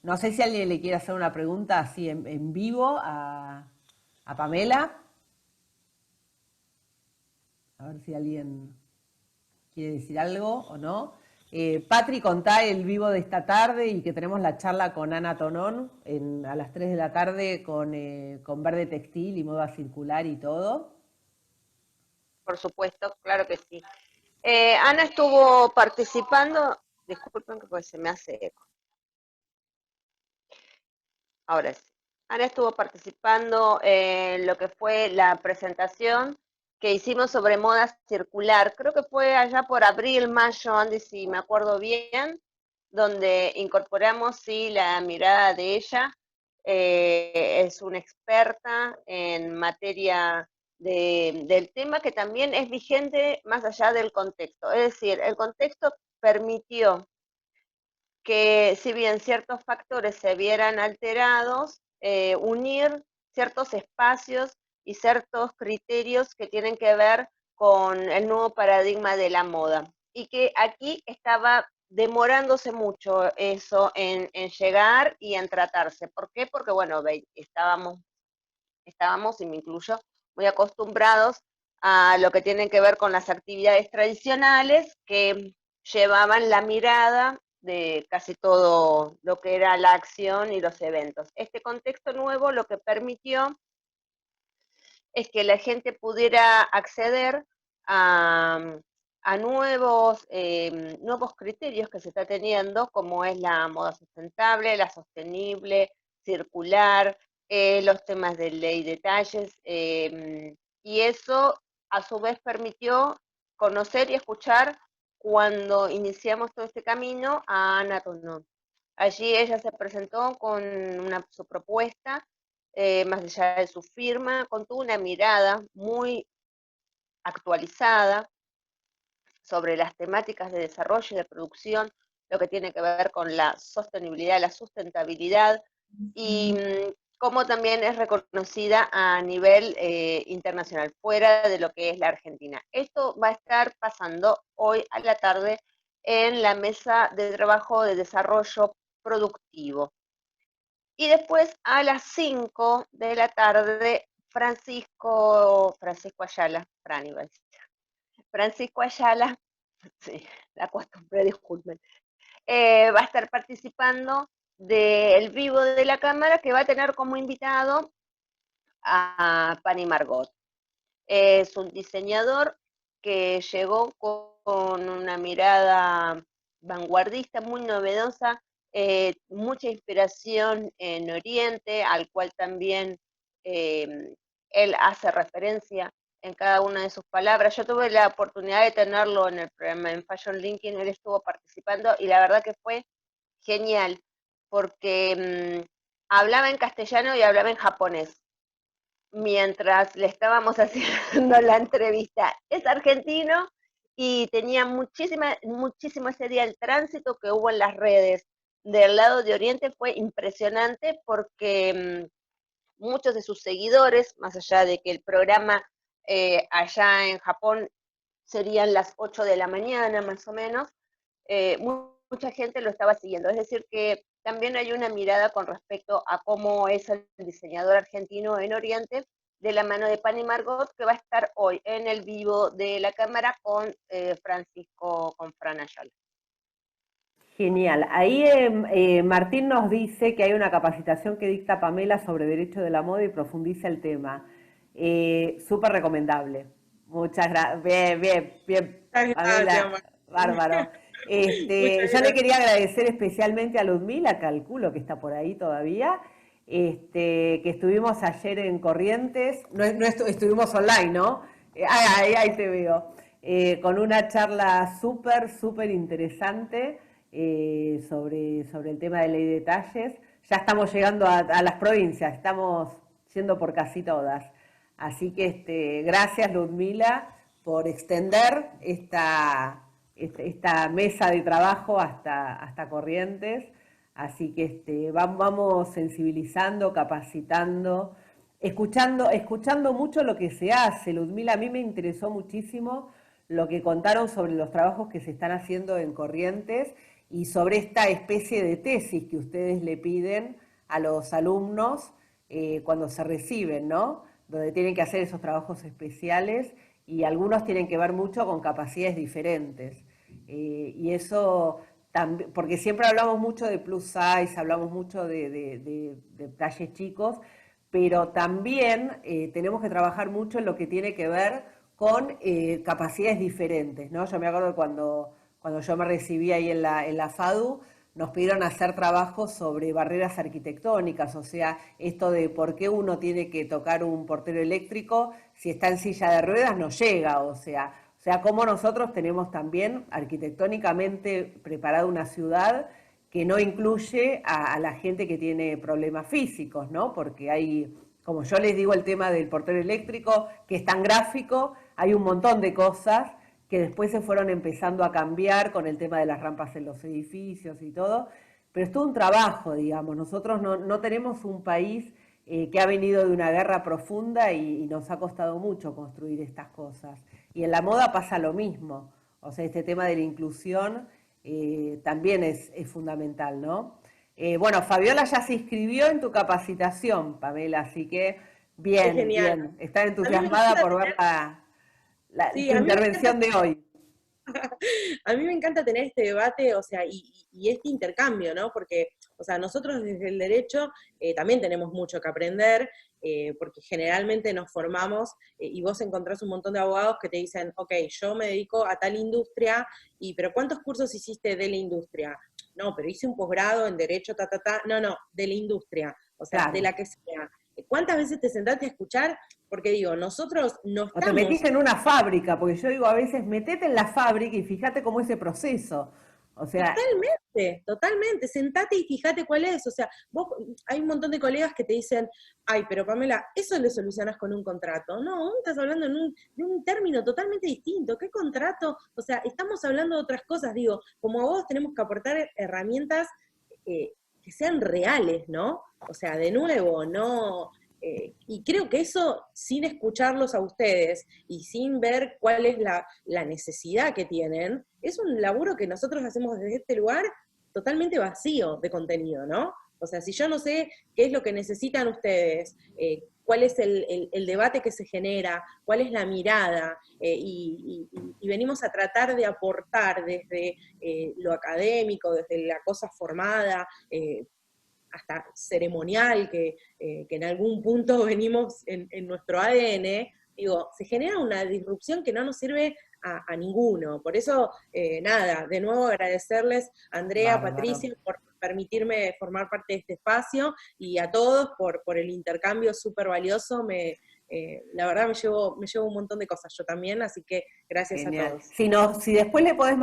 No sé si alguien le quiere hacer una pregunta así en vivo a Pamela. A ver si alguien quiere decir algo o no. Patri, contá el vivo de esta tarde y que tenemos la charla con Ana Tonón a las 3 de la tarde con Verde Textil y Moda Circular y todo. Por supuesto, claro que sí. Ana estuvo participando, disculpen que pues se me hace eco. Ahora sí. Ana estuvo participando en lo que fue la presentación que hicimos sobre moda circular. Creo que fue allá por abril, mayo, Andy, si me acuerdo bien, donde incorporamos, sí, la mirada de ella. Es una experta en materia del tema que también es vigente más allá del contexto. Es decir, el contexto permitió que si bien ciertos factores se vieran alterados, unir ciertos espacios y ciertos criterios que tienen que ver con el nuevo paradigma de la moda. Y que aquí estaba demorándose mucho eso en llegar y en tratarse. ¿Por qué? Porque, bueno, estábamos, y me incluyo, muy acostumbrados a lo que tiene que ver con las actividades tradicionales que llevaban la mirada de casi todo lo que era la acción y los eventos. Este contexto nuevo lo que permitió es que la gente pudiera acceder a nuevos criterios que se está teniendo, como es la moda sustentable, la sostenible, circular, los temas de ley de talles, y eso a su vez permitió conocer y escuchar cuando iniciamos todo este camino a Ana Tonón. Allí ella se presentó con su propuesta, más allá de su firma, con toda una mirada muy actualizada sobre las temáticas de desarrollo y de producción, lo que tiene que ver con la sostenibilidad, la sustentabilidad, y cómo también es reconocida a nivel internacional, fuera de lo que es la Argentina. Esto va a estar pasando hoy a la tarde en la mesa de trabajo de desarrollo productivo. Y después a las 5 de la tarde, Francisco Ayala, Francisco Ayala, sí, la costumbre, disculpen, va a estar participando del vivo de la Cámara, que va a tener como invitado a Pani Margot. Es un diseñador que llegó con una mirada vanguardista, muy novedosa, mucha inspiración en Oriente, al cual también él hace referencia en cada una de sus palabras. Yo tuve la oportunidad de tenerlo en el programa en Fashion Linking, él estuvo participando y la verdad que fue genial, porque hablaba en castellano y hablaba en japonés mientras le estábamos haciendo la entrevista. Es argentino y tenía muchísimo ese día el tránsito que hubo en las redes del lado de Oriente fue impresionante porque muchos de sus seguidores, más allá de que el programa allá en Japón serían las 8 de la mañana más o menos, mucha gente lo estaba siguiendo. Es decir, que también hay una mirada con respecto a cómo es el diseñador argentino en Oriente, de la mano de Pani Margot, que va a estar hoy en el vivo de la Cámara con Fran Ayala. Genial. Ahí Martín nos dice que hay una capacitación que dicta Pamela sobre derecho de la moda y profundiza el tema. Súper recomendable. Muchas gracias. Bien. Pamela, bárbaro. Yo le quería agradecer especialmente a Ludmila, calculo que está por ahí todavía, que estuvimos ayer en Corrientes, no estuvimos online, ¿no? Ahí te veo, con una charla súper interesante sobre el tema de ley de talles. Ya estamos llegando a las provincias, estamos yendo por casi todas. Así que gracias, Ludmila, por extender esta mesa de trabajo hasta Corrientes. Así que vamos sensibilizando, capacitando, escuchando mucho lo que se hace. Ludmila, a mí me interesó muchísimo lo que contaron sobre los trabajos que se están haciendo en Corrientes y sobre esta especie de tesis que ustedes le piden a los alumnos cuando se reciben, ¿no? Donde tienen que hacer esos trabajos especiales y algunos tienen que ver mucho con capacidades diferentes. Y eso también, porque siempre hablamos mucho de plus size, hablamos mucho de talles chicos, pero también tenemos que trabajar mucho en lo que tiene que ver con capacidades diferentes, ¿no? Yo me acuerdo cuando yo me recibí ahí en la FADU, nos pidieron hacer trabajos sobre barreras arquitectónicas, o sea, esto de por qué uno tiene que tocar un portero eléctrico si está en silla de ruedas no llega, o sea, cómo nosotros tenemos también arquitectónicamente preparada una ciudad que no incluye a la gente que tiene problemas físicos, ¿no? Porque hay, como yo les digo, el tema del portero eléctrico, que es tan gráfico, hay un montón de cosas que después se fueron empezando a cambiar con el tema de las rampas en los edificios y todo, pero es todo un trabajo, digamos. Nosotros no tenemos un país que ha venido de una guerra profunda y nos ha costado mucho construir estas cosas. Y en la moda pasa lo mismo, o sea, este tema de la inclusión también es fundamental, ¿no? Bueno, Fabiola ya se inscribió en tu capacitación, Pamela, así que bien, está entusiasmada por ver tu intervención de hoy. A mí me encanta tener este debate, o sea, y este intercambio, ¿no? Porque, o sea, nosotros desde el derecho también tenemos mucho que aprender, porque generalmente nos formamos y vos encontrás un montón de abogados que te dicen, ok, yo me dedico a tal industria, pero ¿cuántos cursos hiciste de la industria? No, pero hice un posgrado en derecho, no, de la industria, o sea, claro, de la que sea. ¿Cuántas veces te sentaste a escuchar? Porque digo, nosotros no estamos... O te metiste en una fábrica, porque yo digo a veces, metete en la fábrica y fíjate cómo es ese proceso. O sea... Totalmente, sentate y fíjate cuál es. O sea, hay un montón de colegas que te dicen, ay, pero Pamela, eso lo solucionas con un contrato. No, estás hablando de un término totalmente distinto. ¿Qué contrato? O sea, estamos hablando de otras cosas. Digo, como abogados tenemos que aportar herramientas que sean reales, ¿no? O sea, de nuevo, no... y creo que eso, sin escucharlos a ustedes y sin ver cuál es la necesidad que tienen, es un laburo que nosotros hacemos desde este lugar totalmente vacío de contenido, ¿no? O sea, si yo no sé qué es lo que necesitan ustedes, cuál es el debate que se genera, cuál es la mirada, y venimos a tratar de aportar desde lo académico, desde la cosa formada, hasta ceremonial, que en algún punto venimos en nuestro ADN, digo, se genera una disrupción que no nos sirve a ninguno. Por eso, nada, de nuevo agradecerles, Andrea, Patricia, por permitirme formar parte de este espacio, y a todos por el intercambio súper valioso. La verdad me llevo un montón de cosas yo también, así que gracias. Genial. A todos. Si después le podés